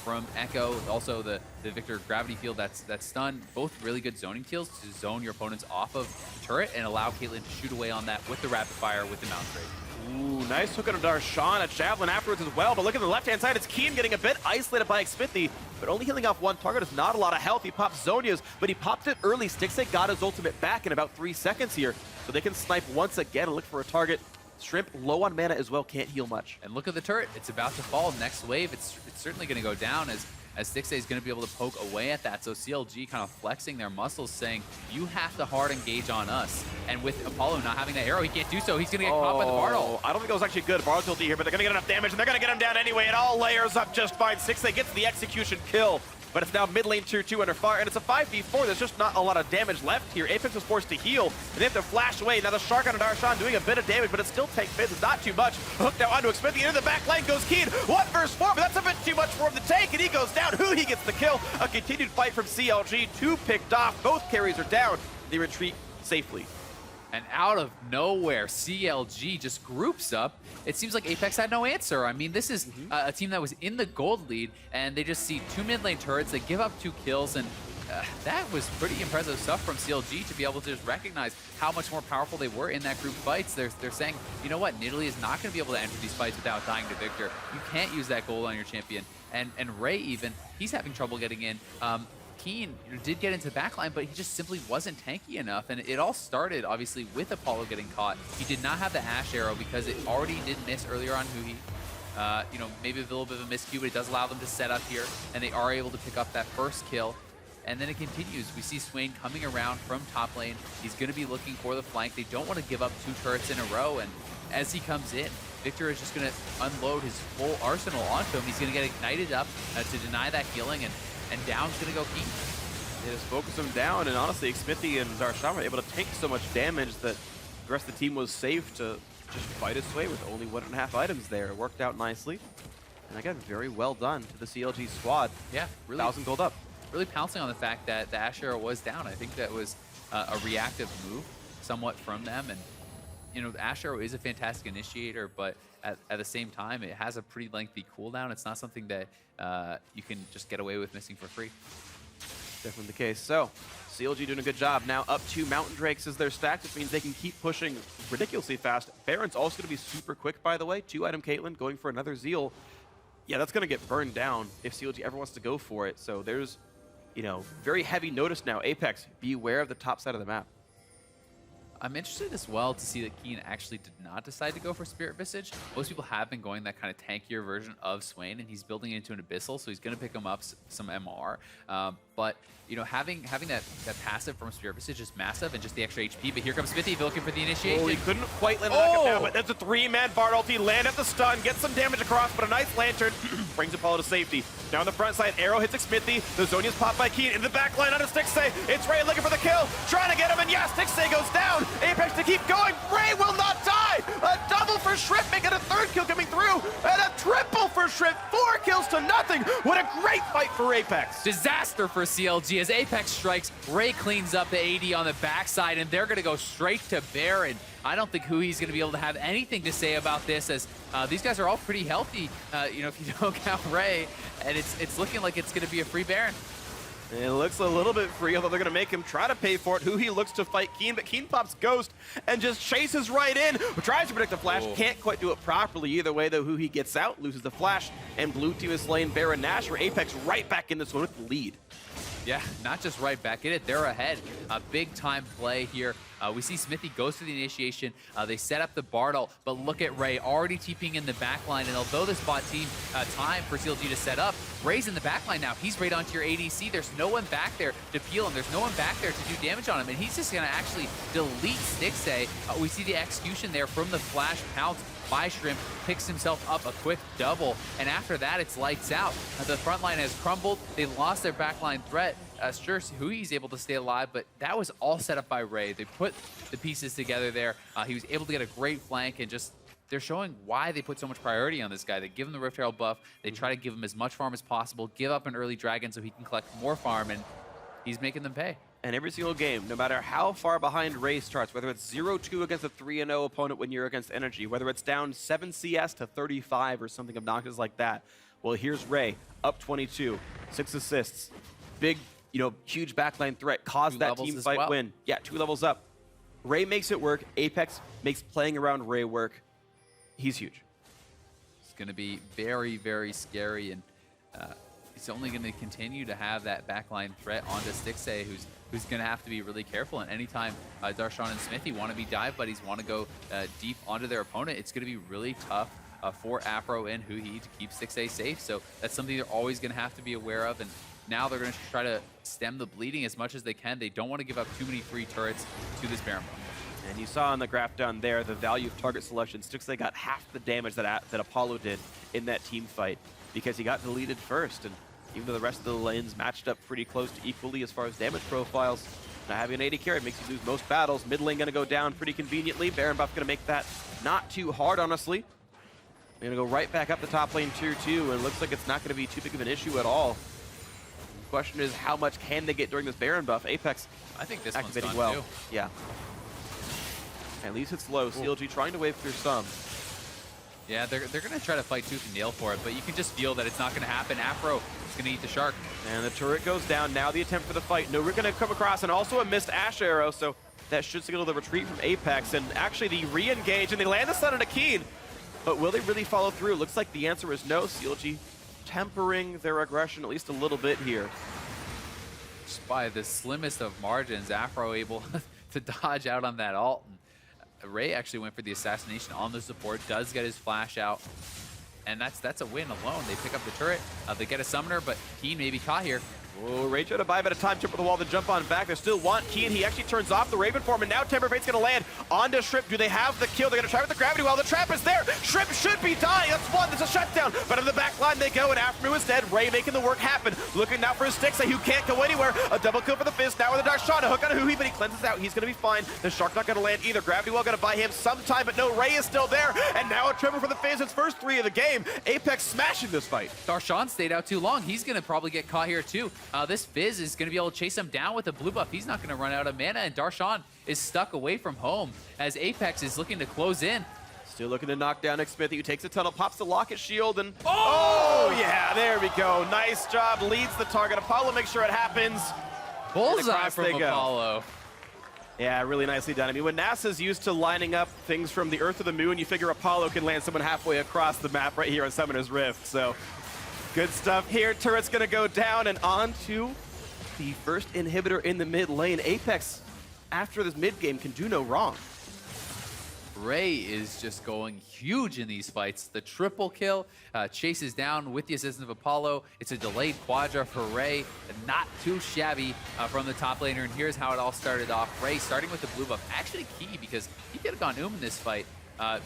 from Ekko. Also the Viktor gravity field that's stunned. Both really good zoning kills to zone your opponents off of the turret and allow Caitlyn to shoot away on that with the rapid fire with the Mountain Drake.
Ooh, nice hook on Darshan, a javelin afterwards as well. But look at the left-hand side, it's Keane getting a bit isolated by Xmithie, but only healing off one target is not a lot of health. He pops Zhonya's, but he popped it early. Stixxay got his ultimate back in about 3 seconds here, so they can snipe once again and look for a target. Shrimp, low on mana as well, can't heal much.
And look at the turret. It's about to fall. Next wave, it's certainly going to go down as Stixxay is going to be able to poke away at that. So CLG kind of flexing their muscles, saying, you have to hard engage on us. And with Apollo not having that arrow, he can't do so. He's going to get caught by the Bardal.
I don't think it was actually good Bardal here, but they're going to get enough damage, and they're going to get him down anyway. It all layers up just fine. Stixxay gets the execution kill. But it's now mid lane tier 2 under fire, and it's a 5v4. There's just not a lot of damage left here. APX was forced to heal, and they have to flash away. Now the Shark on Darshan doing a bit of damage, but it's still tank Fizz. It's not too much. Hooked now onto Xmithie. Into the back lane goes Keane. 1 versus 4, but that's a bit too much for him to take, and he goes down. Huhi gets the kill. A continued fight from CLG. 2 picked off. Both carries are down. They retreat safely.
And out of nowhere, CLG just groups up. It seems like APX had no answer. I mean, this is a team that was in the gold lead, and they just see 2 mid lane turrets. They give up 2 kills, and that was pretty impressive stuff from CLG to be able to just recognize how much more powerful they were in that group fights. They're saying, you know what, Nidalee is not going to be able to enter these fights without dying to Viktor. You can't use that gold on your champion. And Ray even, he's having trouble getting in. Keane did get into backline, but he just simply wasn't tanky enough. And it all started, obviously, with Apollo getting caught. He did not have the Ashe arrow because it already did miss earlier on Huhi. You know, maybe a little bit of a miscue, but it does allow them to set up here, and they are able to pick up that first kill. And then it continues. We see Swain coming around from top lane. He's going to be looking for the flank. They don't want to give up 2 turrets in a row, and as he comes in, Viktor is just going to unload his full arsenal onto him. He's going to get ignited up to deny that healing, and down's going to go Keane.
They just focus him down, and honestly, Xmithie and Darshan were able to take so much damage that the rest of the team was safe to just fight its way with only 1.5 items there. It worked out nicely, and again, very well done to the CLG squad.
Yeah, really.
1,000 gold up.
Really pouncing on the fact that the Ashe arrow was down. I think that was a reactive move somewhat from them, and you know, the Ashe arrow is a fantastic initiator, but at the same time, it has a pretty lengthy cooldown. It's not something that you can just get away with missing for free.
Definitely the case. So, CLG doing a good job. Now up 2 Mountain Drakes as they're stacked, which means they can keep pushing ridiculously fast. Baron's also going to be super quick, by the way. 2-item Caitlyn going for another Zeal. Yeah, that's going to get burned down if CLG ever wants to go for it. So there's, you know, very heavy notice now. Apex, beware of the top side of the map.
I'm interested as well to see that Keane actually did not decide to go for Spirit Visage. Most people have been going that kind of tankier version of Swain, and he's building into an Abyssal, so he's going to pick him up some MR. But you know, having that passive from Spirit Visage is massive, and just the extra HP. But here comes Xmithie looking for the initiation.
Oh, he couldn't quite land it down, but that's a 3-man Bard ulti. Land at the stun, get some damage across, but a nice lantern brings Apollo to safety. Now on the front side, arrow hits Xmithie. The Zhonya's popped by Keane. In the back line onto Stixxay. It's Ray looking for the kill, trying to get him, and yes, Stixxay goes down. Apex to keep going. Ray will not die. A double for Shrimp, making a 3rd kill coming through, and a triple for Shrimp. 4 kills to nothing. What a great fight for Apex.
Disaster for CLG as Apex strikes. Ray cleans up the AD on the backside, and they're going to go straight to Baron. I don't think Huhi's going to be able to have anything to say about this, as these guys are all pretty healthy, you know, if you don't count Ray, and it's looking like it's going to be a free Baron.
It looks a little bit free, although they're going to make him try to pay for it. Huhi looks to fight Keane, but Keane pops Ghost and just chases right in. Tries to predict the flash, can't quite do it properly. Either way, though, Huhi gets out, loses the flash, and blue team is slain Baron Nashor, where APX right back in this one with the lead.
Yeah, not just right back in it, they're ahead. A big time play here. We see Xmithie goes to the initiation. They set up the Bartle, but look at Ray already TPing in the backline. And although this bot team time for CLG to set up, Ray's in the backline now. He's right onto your ADC. There's no one back there to peel him. There's no one back there to do damage on him. And he's just going to actually delete Stixxay. We see the execution there from the flash pounce by Shrimp, picks himself up a quick double, and after that, it's lights out. The front line has crumbled. They lost their backline threat. Sure, Huhi's able to stay alive, but that was all set up by Ray. They put the pieces together there. He was able to get a great flank, and just they're showing why they put so much priority on this guy. They give him the Rift Herald buff. They try to give him as much farm as possible, give up an early dragon so he can collect more farm, and he's making them pay.
And every single game, no matter how far behind Ray starts, whether it's 0-2 against a 3-0 opponent when you're against Energy, whether it's down 7 CS to 35 or something obnoxious like that, well, here's Ray, up 22, 6 assists, big, huge backline threat, caused that team fight win. Yeah, 2 levels up. Ray makes it work. Apex makes playing around Ray work. He's huge.
It's going to be very, very scary, and he's only going to continue to have that backline threat onto Stixxay, who's going to have to be really careful. And anytime Darshan and Xmithie want to be dive buddies, want to go deep onto their opponent, it's going to be really tough for Aphro and Huhi to keep Stixxay safe. So that's something they're always going to have to be aware of. And now they're going to try to stem the bleeding as much as they can. They don't want to give up too many free turrets to this Baron buff.
And you saw on the graph down there the value of target selection. Stixxay got half the damage that Apollo did in that team fight because he got deleted first. And even though the rest of the lanes matched up pretty close to equally as far as damage profiles, now having an AD carry makes you lose most battles. Mid lane going to go down pretty conveniently. Baron buff going to make that not too hard, honestly. They're going to go right back up the top lane tier 2, and it looks like it's not going to be too big of an issue at all. The question is, how much can they get during this Baron buff? Apex,
I think this
activating
one's
well.
Too.
Yeah. At least it's low. CLG trying to wave through some.
Yeah, they're going to try to fight tooth and nail for it, but you can just feel that it's not going to happen. Aphro is going to eat the shark.
And the turret goes down. Now the attempt for the fight. No, we're going to come across, and also a missed Ashe arrow, so that should signal the retreat from Apex. And actually, the re-engage, and they land the stun on a Keane. But will they really follow through? Looks like the answer is no. CLG tempering their aggression at least a little bit here.
Just by the slimmest of margins, Aphro able to dodge out on that ult. Ray actually went for the assassination on the support, does get his flash out, and that's a win alone. They pick up the turret, they get a summoner, but Keane may be caught here.
Oh, Ray tried to buy a bit of time, jump with the wall, then jump on back. They still want Keane. He actually turns off the Raven form, and now Timber Fate's going to land onto Shrimp. Do they have the kill? They're going to try with the gravity well. The trap is there. Shrimp should be dying. That's one. There's a shutdown. But in the back line they go, and Aphromoo is dead. Ray making the work happen. Looking now for his Stixxay, who can't go anywhere. A double kill for the Fizz. Now with the Darshan. A hook on a Huhi, but he cleanses out. He's going to be fine. The Shark not going to land either. Gravity well going to buy him some time, but no, Ray is still there. And now a triple for the Fizz. His first 3 of the game. Apex smashing this fight.
Darshan stayed out too long. He's going to probably get caught here too. This Fizz is going to be able to chase him down with a blue buff. He's not going to run out of mana, and Darshan is stuck away from home as Apex is looking to close in.
Still looking to knock down Xmithie, who takes a tunnel, pops the locket shield, and oh yeah, there we go. Nice job, leads the target. Apollo makes sure it happens.
Bullseye from Apollo.
Yeah, really nicely done. I mean, when NASA's used to lining up things from the Earth to the Moon, you figure Apollo can land someone halfway across the map right here on Summoner's Rift. So good stuff here. Turret's gonna go down, and on to the first inhibitor in the mid lane. Apex, after this mid game, can do no wrong.
Ray is just going huge in these fights. The triple kill chases down with the assistance of Apollo. It's a delayed quadra for Ray, not too shabby from the top laner. And here's how it all started off. Ray starting with the blue buff, actually key because he could have gone in this fight.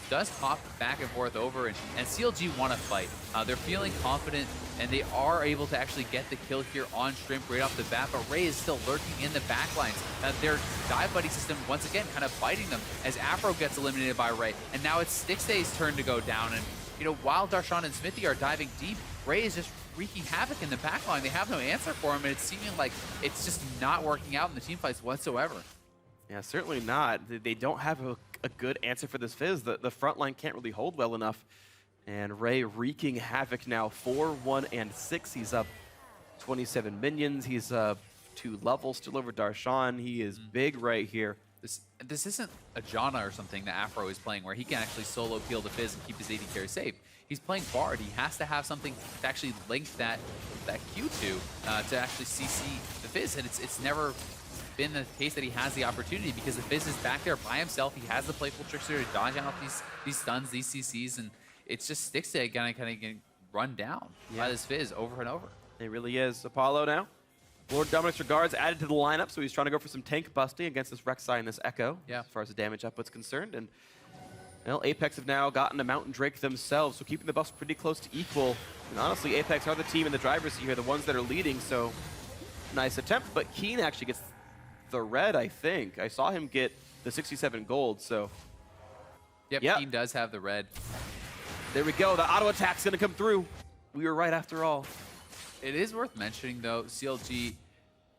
Does pop back and forth over, and CLG want to fight. They're feeling confident, and they are able to actually get the kill here on Shrimp right off the bat, but Ray is still lurking in the backlines. Their dive buddy system, once again, kind of fighting them as Aphro gets eliminated by Ray, and now it's Stixxay's turn to go down, and while Darshan and Xmithie are diving deep, Ray is just wreaking havoc in the backline. They have no answer for him, and it's seeming like it's just not working out in the teamfights whatsoever.
Yeah, certainly not. They don't have a good answer for this Fizz. The front line can't really hold well enough. And Ray wreaking havoc now, 4-1 and 6. He's up 27 minions. He's 2 levels still over Darshan. He is big right here.
This isn't a Janna or something that Aphro is playing where he can actually solo peel the Fizz and keep his AD carry safe. He's playing Bard. He has to have something to actually link that Q to actually CC the Fizz, and it's never been the case that he has the opportunity because the Fizz is back there by himself. He has the playful trickster to dodge out these stuns, these CCs, and it's just Stixxay kind of getting run down by this Fizz over and over.
It really is. Apollo now. Lord Dominic's Regards added to the lineup, so he's trying to go for some tank busting against this Rek'Sai and this Ekko, as far as the damage output's concerned. And well, Apex have now gotten a Mountain Drake themselves, so keeping the buffs pretty close to equal. And honestly, Apex are the team in the driver's seat here, the ones that are leading, so nice attempt. But Keane actually gets the red, I think. I saw him get the 67 gold, so.
Yep, Keane does have the red.
There we go, the auto attack's gonna come through. We were right after all.
It is worth mentioning, though, CLG,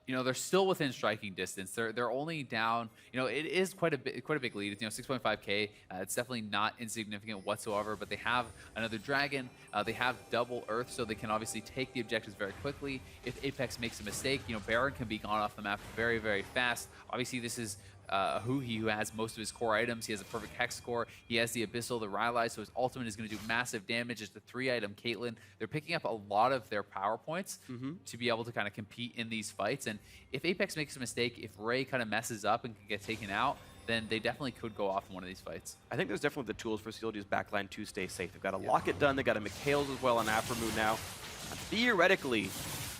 you know, they're still within striking distance. They're only down, you know, it is quite a big lead. It's, you know, 6.5K. It's definitely not insignificant whatsoever, but they have another dragon. They have double Earth, so they can obviously take the objectives very quickly. If Apex makes a mistake, you know, Baron can be gone off the map very, very fast. Obviously, this is Huhi, who has most of his core items. He has a perfect hex score. He has the Abyssal, the Rylai, so his ultimate is going to do massive damage. It's the 3-item Caitlyn. They're picking up a lot of their power points to be able to kind of compete in these fights. And if Apex makes a mistake, if Ray kind of messes up and can get taken out, then they definitely could go off in one of these fights. I
think there's definitely the tools for CLG's backline to stay safe. They've got a Locket done. They've got a McHale's as well on Aphromoo now. Theoretically,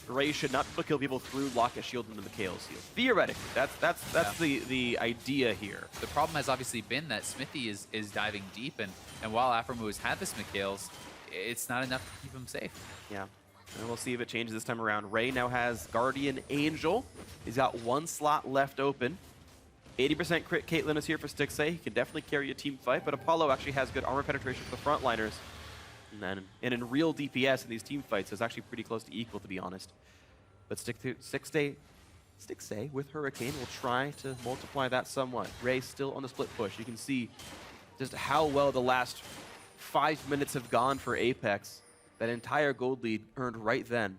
Ray should not kill people through Locket Shield into the McHale's heal. Theoretically, that's the idea here.
The problem has obviously been that Xmithie is diving deep, and while Aphromoo has had this McHale's, it's not enough to keep him safe.
Yeah, and we'll see if it changes this time around. Ray now has Guardian Angel. He's got 1 slot left open. 80% crit Caitlyn is here for Stixxay. He can definitely carry a team fight, but Apollo actually has good armor penetration for the frontliners. And in real DPS in these team fights, it's actually pretty close to equal, to be honest. But Stixxay with Hurricane will try to multiply that somewhat. Ray still on the split push. You can see just how well the last 5 minutes have gone for Apex. That entire gold lead earned right then.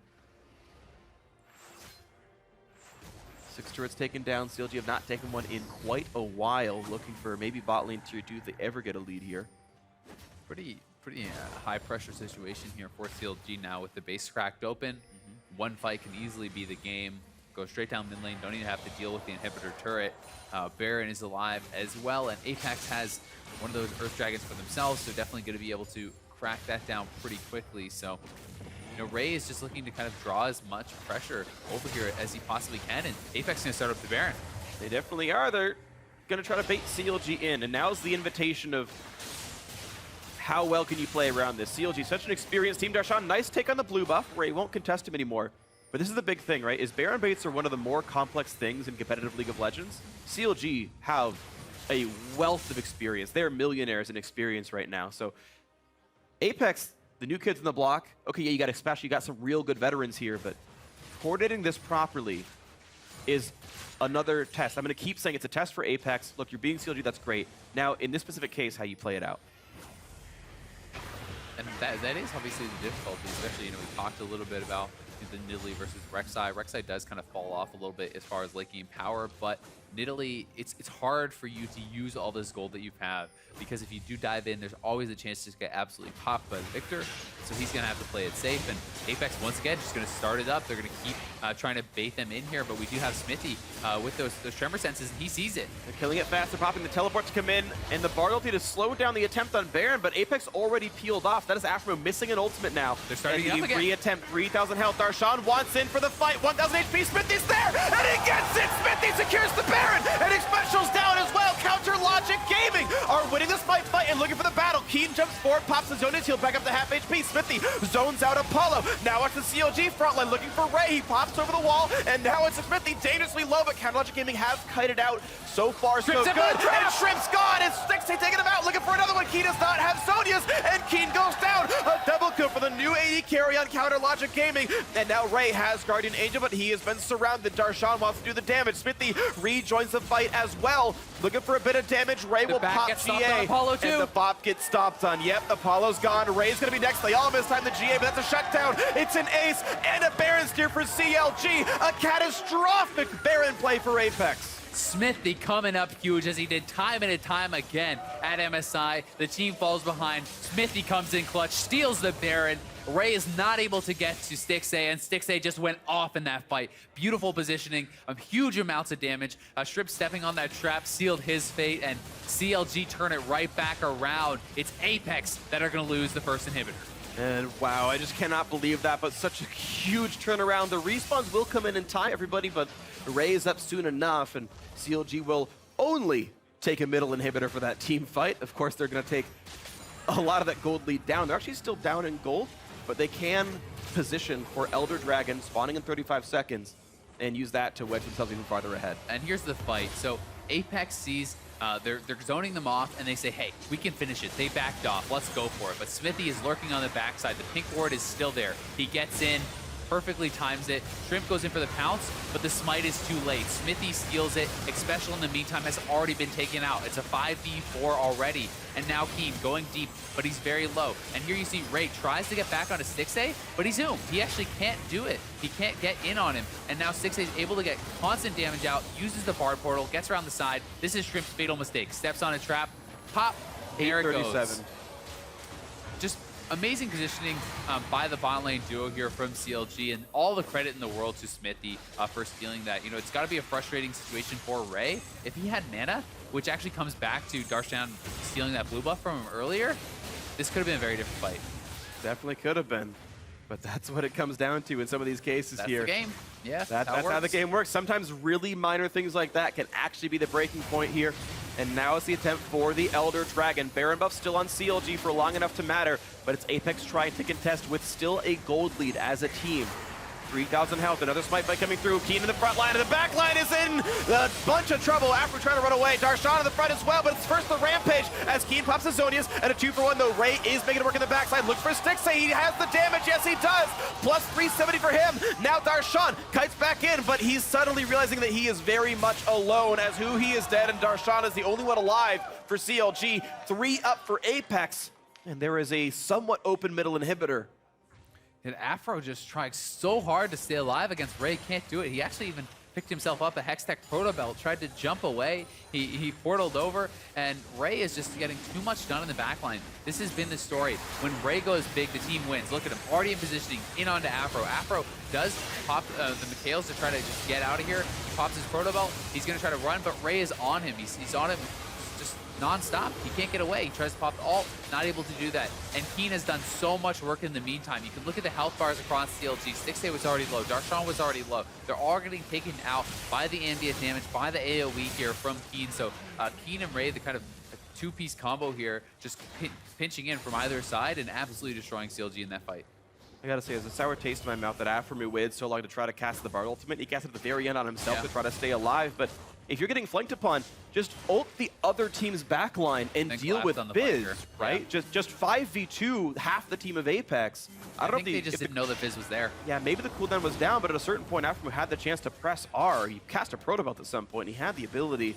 6 turrets taken down. CLG have not taken one in quite a while. Looking for maybe bot lane tier 2 if they ever get a lead here.
Pretty high pressure situation here for CLG now with the base cracked open. One fight can easily be the game. Go straight down mid lane, don't even have to deal with the inhibitor turret. Baron is alive as well, and Apex has one of those Earth Dragons for themselves, so definitely going to be able to crack that down pretty quickly. So, you know, Ray is just looking to kind of draw as much pressure over here as he possibly can, and Apex is going to start up the Baron.
They definitely are. They're going to try to bait CLG in, and now's the invitation of how well can you play around this? CLG, such an experienced team. Darshan, nice take on the blue buff, where he won't contest him anymore. But this is the big thing, right? Is Baron baits are one of the more complex things in competitive League of Legends. CLG have a wealth of experience. They're millionaires in experience right now. So Apex, the new kids on the block, okay, yeah, you got Xpecial, you got some real good veterans here, but coordinating this properly is another test. I'm going to keep saying it's a test for Apex. Look, you're being CLG, that's great. Now, in this specific case, how you play it out.
And that is obviously the difficulty, especially, you know, we talked a little bit about the Nidalee versus Rek'Sai. Rek'Sai does kind of fall off a little bit as far as late game power, but Nidalee, it's hard for you to use all this gold that you have, because if you do dive in, there's always a chance to get absolutely popped by Viktor, so he's going to have to play it safe, and Apex, once again, just going to start it up. They're going to keep trying to bait them in here, but we do have Xmithie with those tremor senses, and he sees it.
They're killing it fast. They're popping the teleport to come in, and the Bard ulti to slow down the attempt on Baron, but Apex already peeled off. That is Aphromoo missing an ultimate now.
They're starting
and
up again.
Re-attempt, 3,000 health. Darshan wants in for the fight. 1,000 HP. Xmithie's there, and he gets it. Xmithie secures the Baron, and Xpecial's down as well. Counter Logic Gaming are winning this fight and looking for the battle. Keane jumps forward, pops the zone, he'll back up to half HP. Xmithie zones out Apollo. Now it's the CLG frontline looking for Ray. He pops over the wall, and now it's Xmithie dangerously low, but Counter Logic Gaming has kited out. So far, so good. And Shrimp's gone, and Stixxay taking him out, looking for another one. Keane does not have Sonya's, and Keane goes down. A double kill for for the new AD carry on Counter Logic Gaming. And now Ray has Guardian Angel, but he has been surrounded. Darshan wants to do the damage. Xmithie rejoins the fight as well. Looking for a bit of damage. Ray will pop GA. And the bop gets stopped on. Yep, Apollo's gone. Ray's going to be next. They all miss time the GA, but that's a shutdown. It's an ace and a Baron steer for CLG. A catastrophic Baron play for Apex.
Xmithie coming up huge as he did time and time again at MSI. The team falls behind. Xmithie comes in clutch, steals the Baron. Ray is not able to get to Stixxay, and Stixxay just went off in that fight. Beautiful positioning, huge amounts of damage. Strip stepping on that trap sealed his fate, and CLG turn it right back around. It's Apex that are going to lose the first inhibitor.
And wow, I just cannot believe that, but such a huge turnaround. The respawns will come in time, everybody, but Ray is up soon enough, and CLG will only take a middle inhibitor for that team fight. Of course, they're going to take a lot of that gold lead down. They're actually still down in gold, but they can position for Elder Dragon spawning in 35 seconds and use that to wedge themselves even farther ahead.
And here's the fight. So Apex sees they're zoning them off, and they say, hey, we can finish it. They backed off. Let's go for it. But Xmithie is lurking on the backside. The pink ward is still there. He gets in, perfectly times it. Shrimp goes in for the pounce, but the smite is too late. Xmithie steals it. Xpecial in the meantime has already been taken out. It's a 5v4 already. And now Keane going deep, but he's very low. And here you see Ray tries to get back onto Stixxay, but he's zoomed. He actually can't do it. He can't get in on him. And now Stixxay is able to get constant damage out, uses the Bard Portal, gets around the side. This is Shrimp's fatal mistake. Steps on a trap, pop, there it goes. Just amazing positioning by the bot lane duo here from CLG, and all the credit in the world to Xmithie for stealing that. You know, it's got to be a frustrating situation for Ray. If he had mana, which actually comes back to Darshan stealing that blue buff from him earlier, this could have been a very different fight.
Definitely could have been, but that's what it comes down to in some of these cases here.
That's the game. Yeah,
that's how the game works. Sometimes really minor things like that can actually be the breaking point here. And now it's the attempt for the Elder Dragon. Baron buff still on CLG for long enough to matter, but it's Apex trying to contest with still a gold lead as a team. 3,000 health, another smite by coming through. Keane in the front line, and the back line is in a bunch of trouble. Aphromoo trying to run away. Darshan in the front as well, but it's first the Rampage as Keane pops the Zonius, and a 2-for-1 though. Ray is making it work in the backside. Looks for Stixxay. He has the damage. Yes, he does. Plus 370 for him. Now Darshan kites back in, but he's suddenly realizing that he is very much alone as Huhi is dead, and Darshan is the only one alive for CLG. 3 up for Apex, and there is a somewhat open middle inhibitor.
And Aphro just tried so hard to stay alive against Ray, can't do it. He actually even picked himself up a Hextech Proto Belt, tried to jump away. He portaled over, and Ray is just getting too much done in the backline. This has been the story. When Ray goes big, the team wins. Look at him, already in positioning, in onto Aphro. Aphro does pop the Mikhails to try to just get out of here. He pops his Proto Belt. He's going to try to run, but Ray is on him. He's on him just non-stop. He can't get away. He tries to pop the ult, not able to do that. And Keane has done so much work in the meantime. You can look at the health bars across CLG. Stixxay was already low. Darshan was already low. They're all getting taken out by the ambient damage, by the AoE here from Keane. So Keane and Ray, the kind of two-piece combo here, just pinching in from either side and absolutely destroying CLG in that fight.
I gotta say, there's a sour taste in my mouth that Aphromoo waited so long to try to cast the Bard ultimate. He cast it at the very end on himself to try to stay alive, but if you're getting flanked upon, just ult the other team's backline and deal with Fizz, right? Yeah. Just 5v2 half the team of Apex.
I think they just didn't know that Fizz was there.
Yeah, maybe the cooldown was down, but at a certain point, Aphromoo had the chance to press R. He cast a Proto Belt at some point, and he had the ability.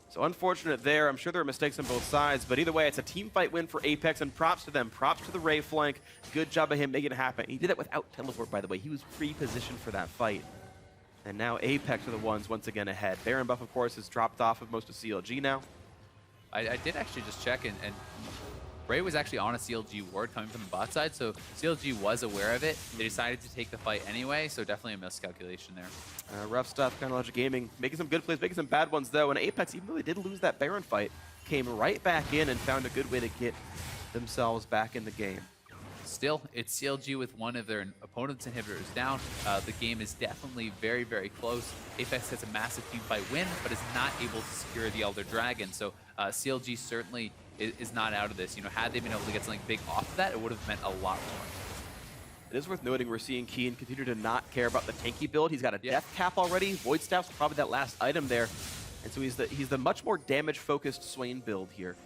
So unfortunate there. I'm sure there are mistakes on both sides, but either way, it's a team fight win for Apex, and props to them. Props to the Ray flank. Good job of him making it happen. He did it without teleport, by the way. He was pre-positioned for that fight. And now Apex are the ones once again ahead. Baron buff, of course, has dropped off of most of CLG now.
I did actually just check, and Ray was actually on a CLG ward coming from the bot side, so CLG was aware of it. They decided to take the fight anyway, so definitely a miscalculation there.
Rough stuff, Counter Logic Gaming. Making some good plays, making some bad ones, though. And Apex, even though they did lose that Baron fight, came right back in and found a good way to get themselves back in the game.
Still, it's CLG with one of their opponent's inhibitors down. The game is definitely very, very close. Apex has a massive team fight win, but is not able to secure the Elder Dragon. So CLG certainly is not out of this. You know, had they been able to get something big off of that, it would have meant a lot more.
It is worth noting we're seeing Keane continue to not care about the tanky build. He's got a death cap already. Void Staff's probably that last item there. And so he's the much more damage-focused Swain build here.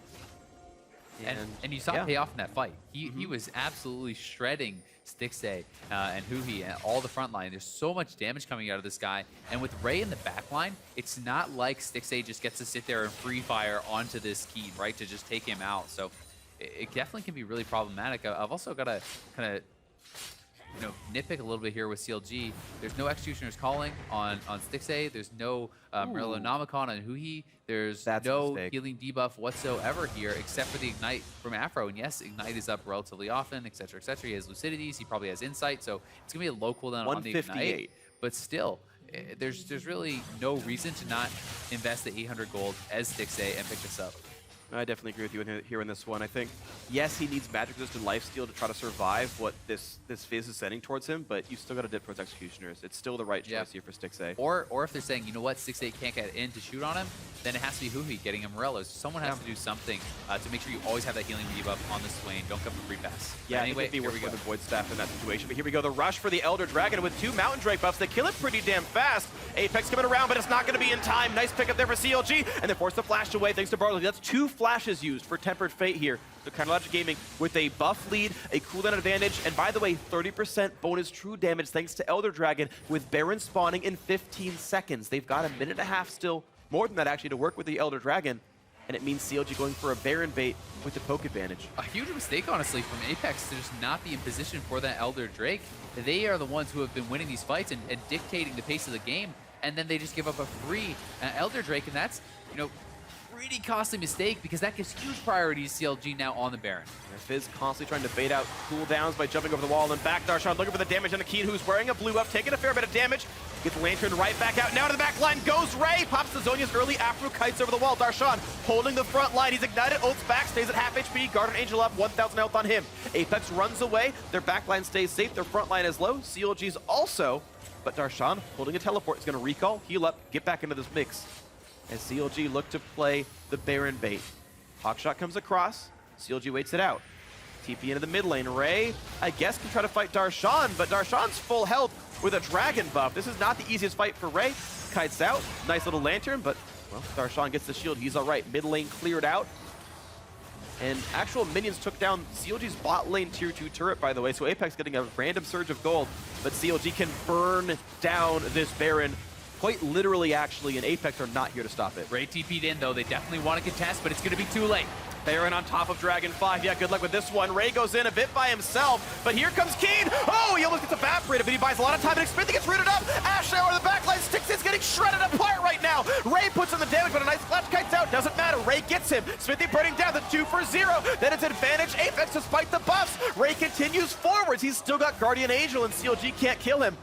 And you saw it pay off in that fight. He was absolutely shredding Stixxay and Huhi and all the front line. There's so much damage coming out of this guy. And with Ray in the back line, it's not like Stixxay just gets to sit there and free fire onto this Keane, right, to just take him out. So it definitely can be really problematic. I've also got to kind of nitpick a little bit here with CLG. There's no Executioner's Calling on Stixxay. There's no Nomicon on Huhi. There's no healing debuff whatsoever here, except for the Ignite from Aphro. And yes, Ignite is up relatively often, etc., etc. He has Lucidities. He probably has Insight, so it's gonna be a low cooldown on the Ignite. But still, there's really no reason to not invest the 800 gold as Stixxay and pick this up.
I definitely agree with you here in this one. I think, yes, he needs magic resist and lifesteal to try to survive what this Fizz is sending towards him, but you still got to dip towards Executioners. It's still the right choice here for Stixxay.
Or if they're saying, you know what, Stixxay can't get in to shoot on him, then it has to be Huhi getting him Morellos. Someone has to do something to make sure you always have that healing debuff on the Swain. Don't come for free pass.
Yeah,
anyway,
here we go. The Void Staff in that situation. But here we go. The rush for the Elder Dragon with 2 Mountain Drake buffs. They kill it pretty damn fast. Apex coming around, but it's not going to be in time. Nice pickup there for CLG, and they force the flash away thanks to Barley. That's 2 flashes used for Tempered Fate here. So Logic Gaming with a buff lead, a cooldown advantage, and by the way, 30% bonus true damage thanks to Elder Dragon with Baron spawning in 15 seconds. They've got a minute and a half still, more than that actually, to work with the Elder Dragon. And it means CLG going for a Baron bait with the poke advantage.
A huge mistake, honestly, from Apex to just not be in position for that Elder Drake. They are the ones who have been winning these fights and dictating the pace of the game, and then they just give up a free Elder Drake, and that's, pretty costly mistake because that gives huge priority to CLG now on the Baron.
Fizz constantly trying to bait out cooldowns by jumping over the wall and back. Darshan looking for the damage on the Keane, who's wearing a blue up, taking a fair bit of damage. Gets the Lantern right back out. Now to the back line goes Ray. Pops the Zhonya's early. Aphromoo kites over the wall. Darshan holding the front line. He's ignited. Ults back. Stays at half HP. Guardian Angel up. 1,000 health on him. Apex runs away. Their back line stays safe. Their front line is low. CLG's also. But Darshan holding a teleport is going to recall, heal up, get back into this mix. As CLG look to play the Baron bait. Hawkshot comes across. CLG waits it out. TP into the mid lane. Ray, I guess, can try to fight Darshan, but Darshan's full health with a dragon buff. This is not the easiest fight for Ray. Kites out. Nice little lantern, but, well, Darshan gets the shield. He's all right. Mid lane cleared out. And actual minions took down CLG's bot lane tier 2 turret, by the way, so Apex getting a random surge of gold, but CLG can burn down this Baron quite literally, actually, and Apex are not here to stop it.
Ray TP'd in, though. They definitely want to contest, but it's going to be too late.
Baron on top of Dragon 5. Yeah, good luck with this one. Ray goes in a bit by himself, but here comes Keane. Oh, he almost gets evaporated, but he buys a lot of time, and Xmithie gets rooted up. Ashe over the backline. Stixxay's getting shredded apart right now. Ray puts in the damage, but a nice flash kites out. Doesn't matter. Ray gets him. Xmithie burning down the 2 for 0. Then it's advantage Apex despite the buffs. Ray continues forwards. He's still got Guardian Angel, and CLG can't kill him.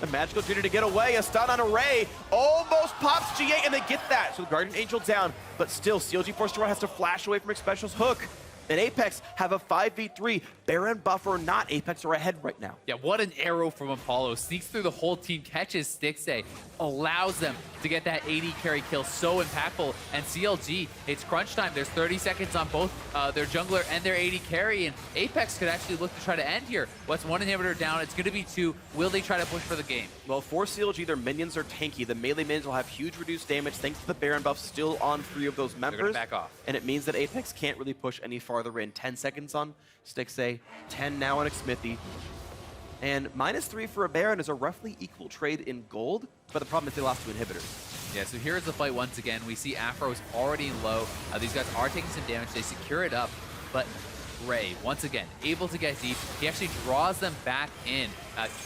A magical Junior to get away, a stun on a Ray, almost pops G8, and they get that. So the Guardian Angel down, but still, CLG forced to run, has to flash away from Xpecial's hook. And Apex have a 5v3. Baron buff or not, Apex are ahead right now.
Yeah, what an arrow from Apollo. Sneaks through the whole team, catches Stixxay, allows them to get that AD carry kill so impactful. And CLG, it's crunch time. There's 30 seconds on both their jungler and their AD carry, and Apex could actually look to try to end here. What's 1 inhibitor down? It's going to be 2. Will they try to push for the game?
Well, for CLG, their minions are tanky. The melee minions will have huge reduced damage thanks to the Baron buff still on 3 of those members.
They're going to back off.
And it means that Apex can't really push any farther in. 10 seconds on Stixxay, 10 now on Xmithie. And -3 for a Baron is a roughly equal trade in gold, but the problem is they lost 2 inhibitors.
Yeah, so here's the fight once again. We see Aphro's already low. These guys are taking some damage. They secure it up, but Ray, once again, able to get deep. He actually draws them back in.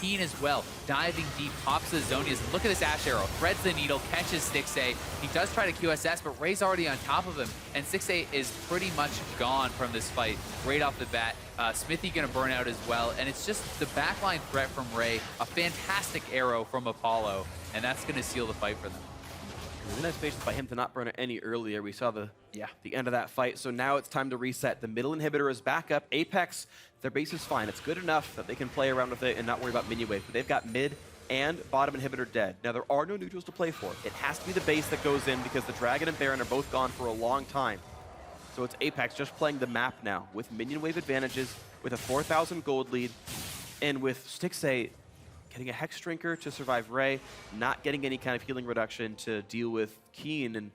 Keane as well, diving deep, pops the Zhonya's. And look at this Ashe arrow. Threads the needle, catches Stixxay. He does try to QSS, but Ray's already on top of him. And Stixxay is pretty much gone from this fight right off the bat. Xmithie gonna burn out as well. And it's just the backline threat from Ray. A fantastic arrow from Apollo. And that's gonna seal the fight for them.
Really nice patience by him to not burn it any earlier. We saw the end of that fight. So now it's time to reset. The middle inhibitor is back up. Apex, their base is fine. It's good enough that they can play around with it and not worry about minion wave. But they've got mid and bottom inhibitor dead. Now there are no neutrals to play for. It has to be the base that goes in because the Dragon and Baron are both gone for a long time. So it's Apex just playing the map now with minion wave advantages, with a 4,000 gold lead, and with Stixxay getting a Hex Drinker to survive Ray, not getting any kind of healing reduction to deal with Keane. And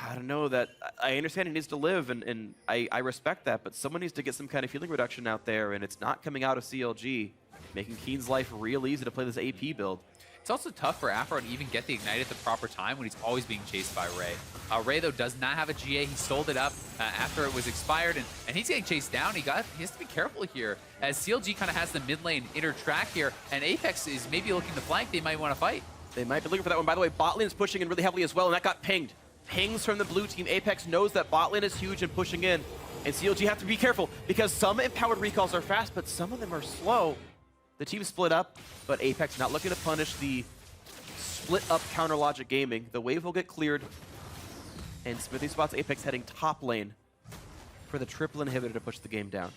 I don't know that. I understand he needs to live, and I respect that, but someone needs to get some kind of healing reduction out there, and it's not coming out of CLG, making Keane's life real easy to play this AP build.
It's also tough for Aphro to even get the Ignite at the proper time when he's always being chased by Ray. Ray, though, does not have a GA. He sold it up after it was expired, and he's getting chased down. He has to be careful here, as CLG kind of has the mid lane inner track here, and Apex is maybe looking to flank. They might want to fight.
They might be looking for that one. By the way, bot lane is pushing in really heavily as well, and that got pinged. Pings from the blue team. Apex knows that bot lane is huge and pushing in, and CLG have to be careful because some empowered recalls are fast, but some of them are slow. The team split up, but Apex not looking to punish the split up counter logic gaming. The wave will get cleared, and Xmithie spots Apex heading top lane for the triple inhibitor to push the game down.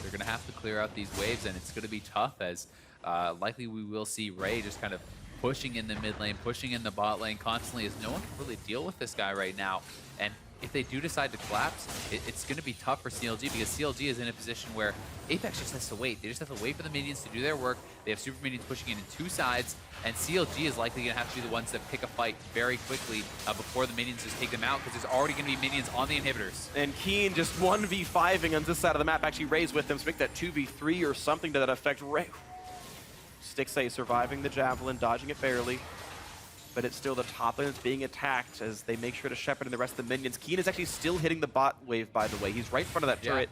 They're going to have to clear out these waves, and it's going to be tough, as likely we will see Ray just kind of pushing in the mid lane, pushing in the bot lane constantly, as no one can really deal with this guy right now. And if they do decide to collapse, it's going to be tough for CLG, because CLG is in a position where Apex just has to wait. They just have to wait for the minions to do their work. They have super minions pushing in two sides, and CLG is likely going to have to be the ones that pick a fight very quickly before the minions just take them out, because there's already going to be minions on the inhibitors.
And Keane just 1v5ing on this side of the map, actually Ray's with them, so make that 2v3 or something to that effect. Ray. Stixxay surviving the javelin, dodging it barely, but it's still the top lane that's being attacked as they make sure to shepherd in the rest of the minions. Keane is actually still hitting the bot wave, by the way. He's right in front of that turret.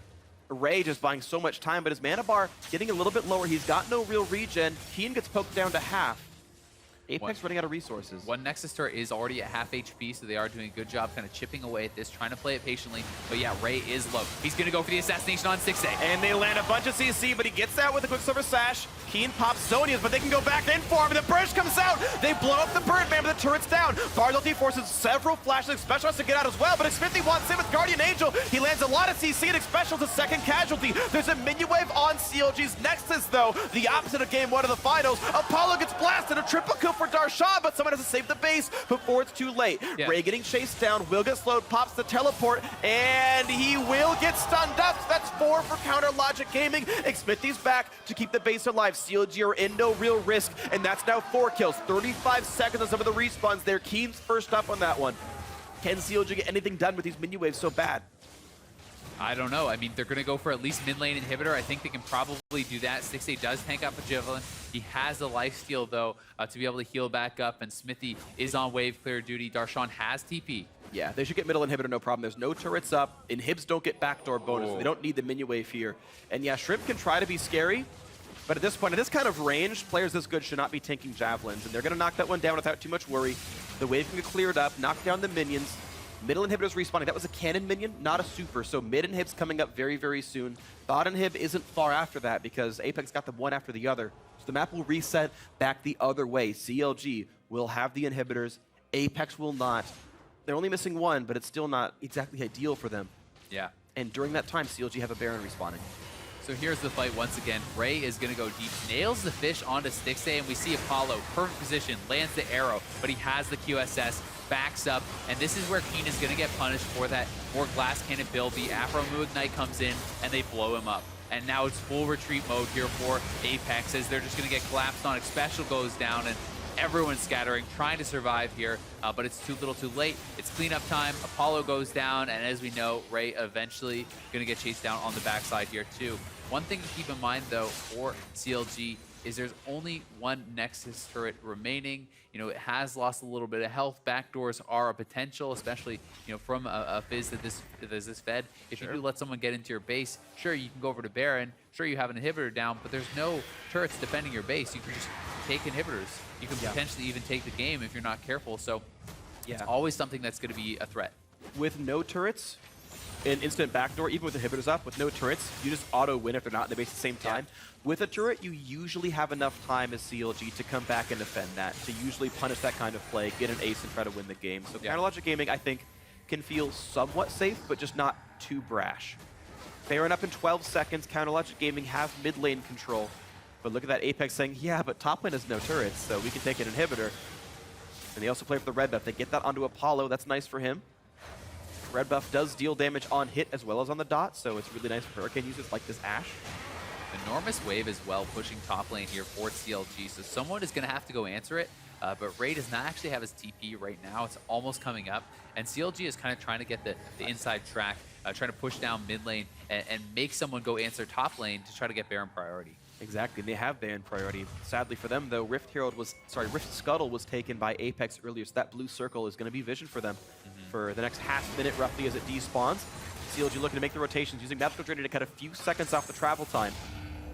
Ray just buying so much time, but his mana bar getting a little bit lower. He's got no real regen. Keane gets poked down to half. Apex running out of resources.
One Nexus turret is already at half HP, so they are doing a good job kind of chipping away at this, trying to play it patiently. But yeah, Ray is low. He's going to go for the assassination on Stixxay.
And they land a bunch of CC, but he gets out with a Quicksilver Sash. Keane pops Zonia's, but they can go back in for him, and the burst comes out. They blow up the bird man, but the turret's down. Bard's ulti forces several flashes. Xpecial has to get out as well, but Xmithie wants in with Guardian Angel. He lands a lot of CC, and Xpecial's a second casualty. There's a minion wave on CLG's Nexus, though. The opposite of game one of the finals. Apollo gets blasted, a triple kill for Darshan, but someone has to save the base before it's too late.
Yeah.
Ray getting chased down, will get slowed, pops the teleport, and he will get stunned up. That's 4 for counter logic gaming. Xmithie's back to keep the base alive. CLG are in no real risk, and that's now 4 kills. 35 seconds on some of the respawns there. Keane's first up on that one. Can CLG get anything done with these minion waves so bad?
I don't know. I mean, they're going to go for at least mid lane inhibitor. I think they can probably do that. Stixxay does tank up a javelin. He has the lifesteal, though, to be able to heal back up, and Xmithie is on wave clear duty. Darshan has TP.
Yeah, they should get middle inhibitor, no problem. There's no turrets up. Inhibs don't get backdoor bonus. So they don't need the minion wave here. And yeah, Shrimp can try to be scary, but at this point, at this kind of range, players this good should not be tanking javelins, and they're going to knock that one down without too much worry. The wave can get cleared up, knock down the minions. Middle inhibitor's respawning. That was a cannon minion, not a super, so mid inhib's coming up very, very soon. Bot inhib isn't far after that because Apex got them one after the other. So the map will reset back the other way. CLG will have the inhibitors. Apex will not. They're only missing one, but it's still not exactly ideal for them.
Yeah.
And during that time, CLG have a Baron respawning.
So here's the fight once again. Ray is going to go deep, nails the fish onto Stixxay, and we see Apollo, perfect position, lands the arrow, but he has the QSS, backs up, and this is where Keane is going to get punished for that more glass cannon build. The Aphromoo Ignite comes in, and they blow him up. And now it's full retreat mode here for Apex, as they're just going to get collapsed on. Xpecial goes down, and everyone's scattering, trying to survive here, but it's too little too late. It's cleanup time. Apollo goes down, and as we know, Ray eventually going to get chased down on the backside here too. One thing to keep in mind, though, for CLG is there's only one Nexus turret remaining. You know, it has lost a little bit of health. Backdoors are a potential, especially, you know, from a Fizz that this fed. If you do let someone get into your base, sure, you can go over to Baron. Sure, you have an inhibitor down, but there's no turrets defending your base. You can just take inhibitors. You can potentially even take the game if you're not careful. So it's always something that's going to be a threat.
With no turrets, an instant backdoor, even with inhibitors up, with no turrets, you just auto-win if they're not in the base at the same time. With a turret, you usually have enough time as CLG to come back and defend that, to usually punish that kind of play, get an ace, and try to win the game. So counter logic gaming, I think, can feel somewhat safe, but just not too brash. Baron up in 12 seconds, counter logic gaming have mid lane control. But look at that Apex saying, yeah, but top lane has no turrets, so we can take an inhibitor. And they also play for the red buff. They get that onto Apollo. That's nice for him. Red buff does deal damage on hit as well as on the dot, so it's really nice for Hurricane users like this Ashe.
Enormous wave as well, pushing top lane here for CLG, so someone is going to have to go answer it. but Ray does not actually have his TP right now. It's almost coming up, and CLG is kind of trying to get the inside track, trying to push down mid lane and make someone go answer top lane to try to get Baron priority.
Exactly, they have Baron priority. Sadly for them, though, Rift Scuttle was taken by Apex earlier, so that blue circle is going to be vision for them for the next half minute roughly as it despawns. CLG looking to make the rotations, using Magical Drain to cut a few seconds off the travel time.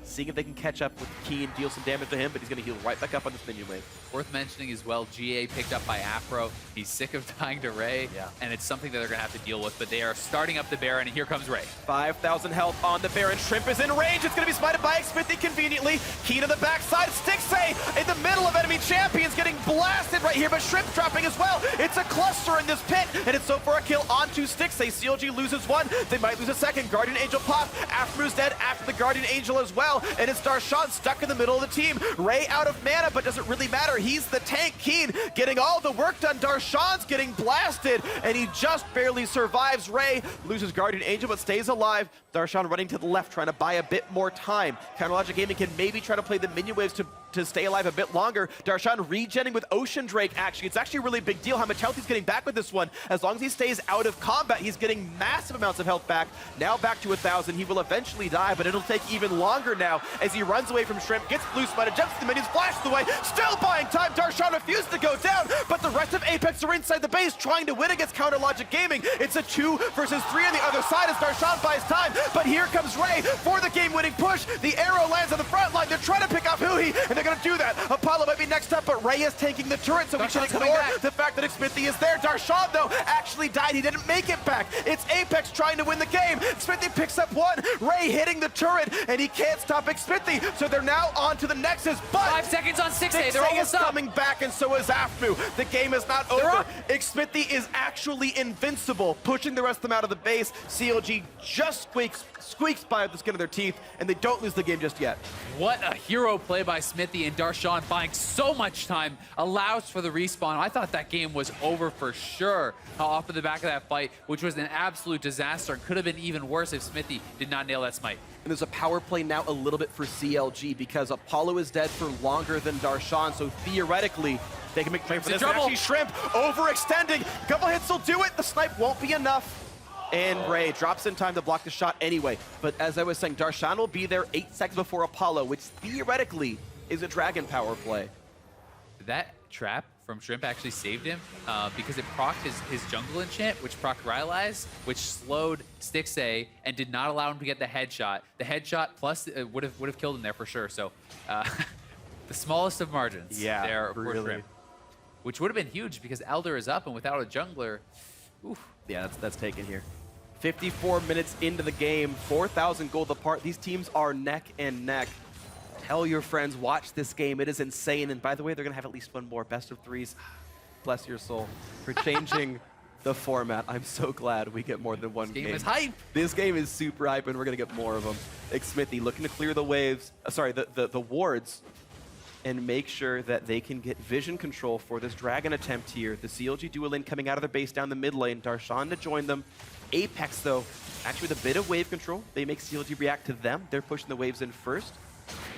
Seeing if they can catch up with Keane, deal some damage to him, but he's going to heal right back up on this minion wave.
Worth mentioning as well, GA picked up by Aphro. He's sick of dying to Ray, and it's something that they're going to have to deal with, but they are starting up the Baron, and here comes Ray.
5,000 health on the Baron. Shrimp is in range. It's going to be smited by Xmithie conveniently. Keane on the backside. Stixxay in the middle of enemy champions getting blasted right here, but Shrimp dropping as well. It's a cluster in this pit, and it's so far a kill onto Stixxay. CLG loses one. They might lose a second. Guardian Angel pop. Aphromoo's dead after the Guardian Angel as well, and it's Darshan stuck in the middle of the team. Ray out of mana, but doesn't really matter. He's the tank. Keane getting all the work done. Darshan's getting blasted, and he just barely survives. Ray loses Guardian Angel, but stays alive. Darshan running to the left, trying to buy a bit more time. Counterlogic Gaming can maybe try to play the minion waves to stay alive a bit longer. Darshan regenning with Ocean Drake, actually. It's actually a really big deal how much health he's getting back with this one. As long as he stays out of combat, he's getting massive amounts of health back. Now back to 1,000. He will eventually die, but it'll take even longer now as he runs away from Shrimp, gets blue spotted, jumps to the minions, flashes away, still buying time. Darshan refused to go down, but the rest of Apex are inside the base trying to win against Counterlogic Gaming. It's a 2 versus 3 on the other side as Darshan buys time, but here comes Ray for the game-winning push. The arrow lands on the front line. They're trying to pick off Huhi, and they're going to do that. Apollo might be next up, but Ray is taking the turret, so we should ignore the fact that Xmithie is there. Darshan, though, actually died. He didn't make it back. It's Apex trying to win the game. Xmithie picks up one. Ray hitting the turret, and he can't stop Xmithie, so they're now on to the Nexus, but
5 seconds on Stixxay. They're almost
up. Coming back, and so is Aphromoo. The game is not over. Xmithie is actually invincible, pushing the rest of them out of the base. CLG just squeaks by with the skin of their teeth, and they don't lose the game just yet.
What a hero play by Xmithie, and Darshan buying so much time allows for the respawn. I thought that game was over for sure off of the back of that fight, which was an absolute disaster and could have been even worse if Xmithie did not nail that smite.
And there's a power play now a little bit for CLG because Apollo is dead for longer than Darshan, so theoretically they can make claim for this. Actually, Shrimp overextending. A couple hits will do it. The snipe won't be enough. And Ray drops in time to block the shot anyway. But as I was saying, Darshan will be there 8 seconds before Apollo, which theoretically is a dragon power play.
That trap from Shrimp actually saved him because it procced his jungle enchant, which procced Rylai's, which slowed Stixxay and did not allow him to get the headshot. The headshot plus would have killed him there for sure. So the smallest of margins there for Shrimp, which would have been huge because Elder is up, and without a jungler, oof.
Yeah, that's taken here. 54 minutes into the game, 4,000 gold apart. These teams are neck and neck. Tell your friends, watch this game. It is insane. And by the way, they're going to have at least one more best of threes. Bless your soul for changing the format. I'm so glad we get more than one game.
This game is hype.
This game is super hype, and we're going to get more of them. Xmithie looking to clear the waves, the wards, and make sure that they can get vision control for this dragon attempt here. The CLG dual lane coming out of their base down the mid lane. Darshan to join them. Apex, though, actually with a bit of wave control, they make CLG react to them. They're pushing the waves in first.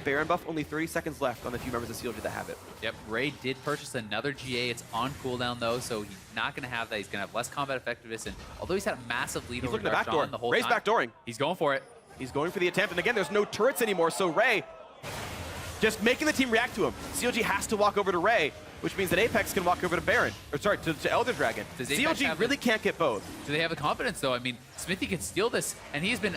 Baron buff, only 30 seconds left on the few members of CLG that have it.
Yep, Ray did purchase another GA. It's on cooldown, though, so he's not going to have that. He's going to have less combat effectiveness, and although he's had a massive lead over Darshan the whole
Ray's
time,
backdooring.
He's going for it.
He's going for the attempt, and again, there's no turrets anymore, so Ray just making the team react to him. CLG has to walk over to Ray, which means that Apex can walk over to Baron, or sorry, to Elder Dragon. CLG really can't get both.
Do they have the confidence, though? I mean, Xmithie can steal this, and he's been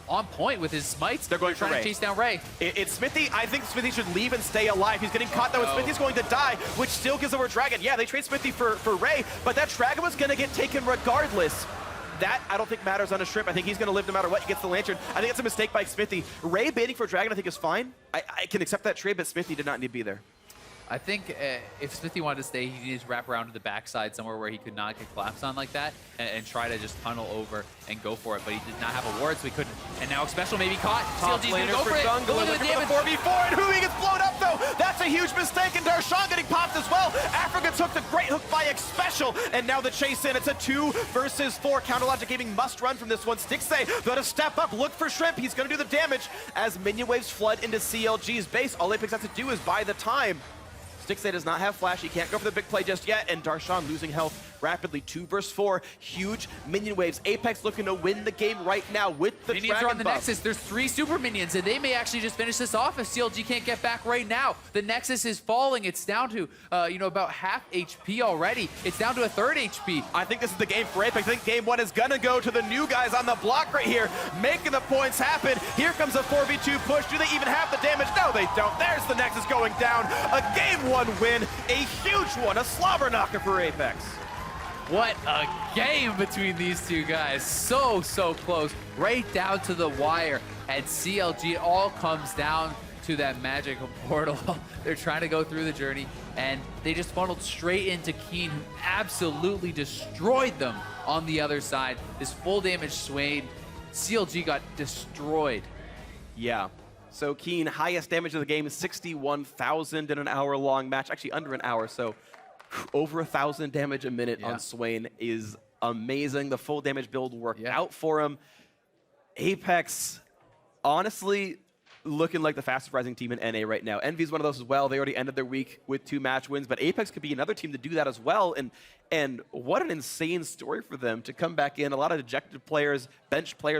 on point with his smites.
They're going
trying to chase down Ray.
It's Xmithie. I think Xmithie should leave and stay alive. He's getting caught, though, and Xmithie's going to die, which still gives over Dragon. Yeah, they trade Xmithie for Ray, but that Dragon was going to get taken regardless. That, I don't think, matters on a Shrimp. I think he's going to live no matter what. He gets the Lantern. I think it's a mistake by Xmithie. Ray baiting for Dragon, I think, is fine. I can accept that trade, but Xmithie did not need to be there.
I think if Xmithie wanted to stay, he needed to wrap around to the backside somewhere where he could not get collapsed on like that and try to just tunnel over and go for it. But he did not have a ward, so he couldn't. And now Xpecial may be caught. CLG's going to go for it. Go into the damage.
4v4, and Huhi gets blown up, though. That's a huge mistake, and Darshan getting popped as well. Aphro gets hooked, a great hook by Xpecial, and now the chase in. It's a 2 versus 4. Counterlogic Gaming must run from this one. Stixxay got to step up, look for Shrimp. He's going to do the damage as minion waves flood into CLG's base. All Apex has to do is buy the time. Stixxay does not have flash. He can't go for the big play just yet, and Darshan losing health rapidly. 2 versus 4. Huge minion waves. Apex looking to win the game right now with the
Minions are on the Nexus. There's 3 super minions, and they may actually just finish this off if CLG can't get back right now. The Nexus is falling. It's down to, about half HP already. It's down to a third HP.
I think this is the game for Apex. I think game 1 is gonna go to the new guys on the block right here, making the points happen. Here comes a 4v2 push. Do they even have the damage? No, they don't. There's the Nexus going down. A game 1 win, a huge one, a slobber knocker for Apex.
What a game between these two guys. So close, right down to the wire. And CLG, it all comes down to that magical portal. They're trying to go through the journey, and they just funneled straight into Keane, who absolutely destroyed them on the other side. This full damage Swain, CLG got destroyed.
Yeah. So Keane, highest damage of the game, 61,000 in an hour-long match. Actually, under an hour, so over 1,000 damage a minute on Swain is amazing. The full damage build worked out for him. Apex, honestly, looking like the fastest rising team in NA right now. Envy's one of those as well. They already ended their week with 2 match wins, but Apex could be another team to do that as well. And what an insane story for them to come back in. A lot of ejected players, bench players,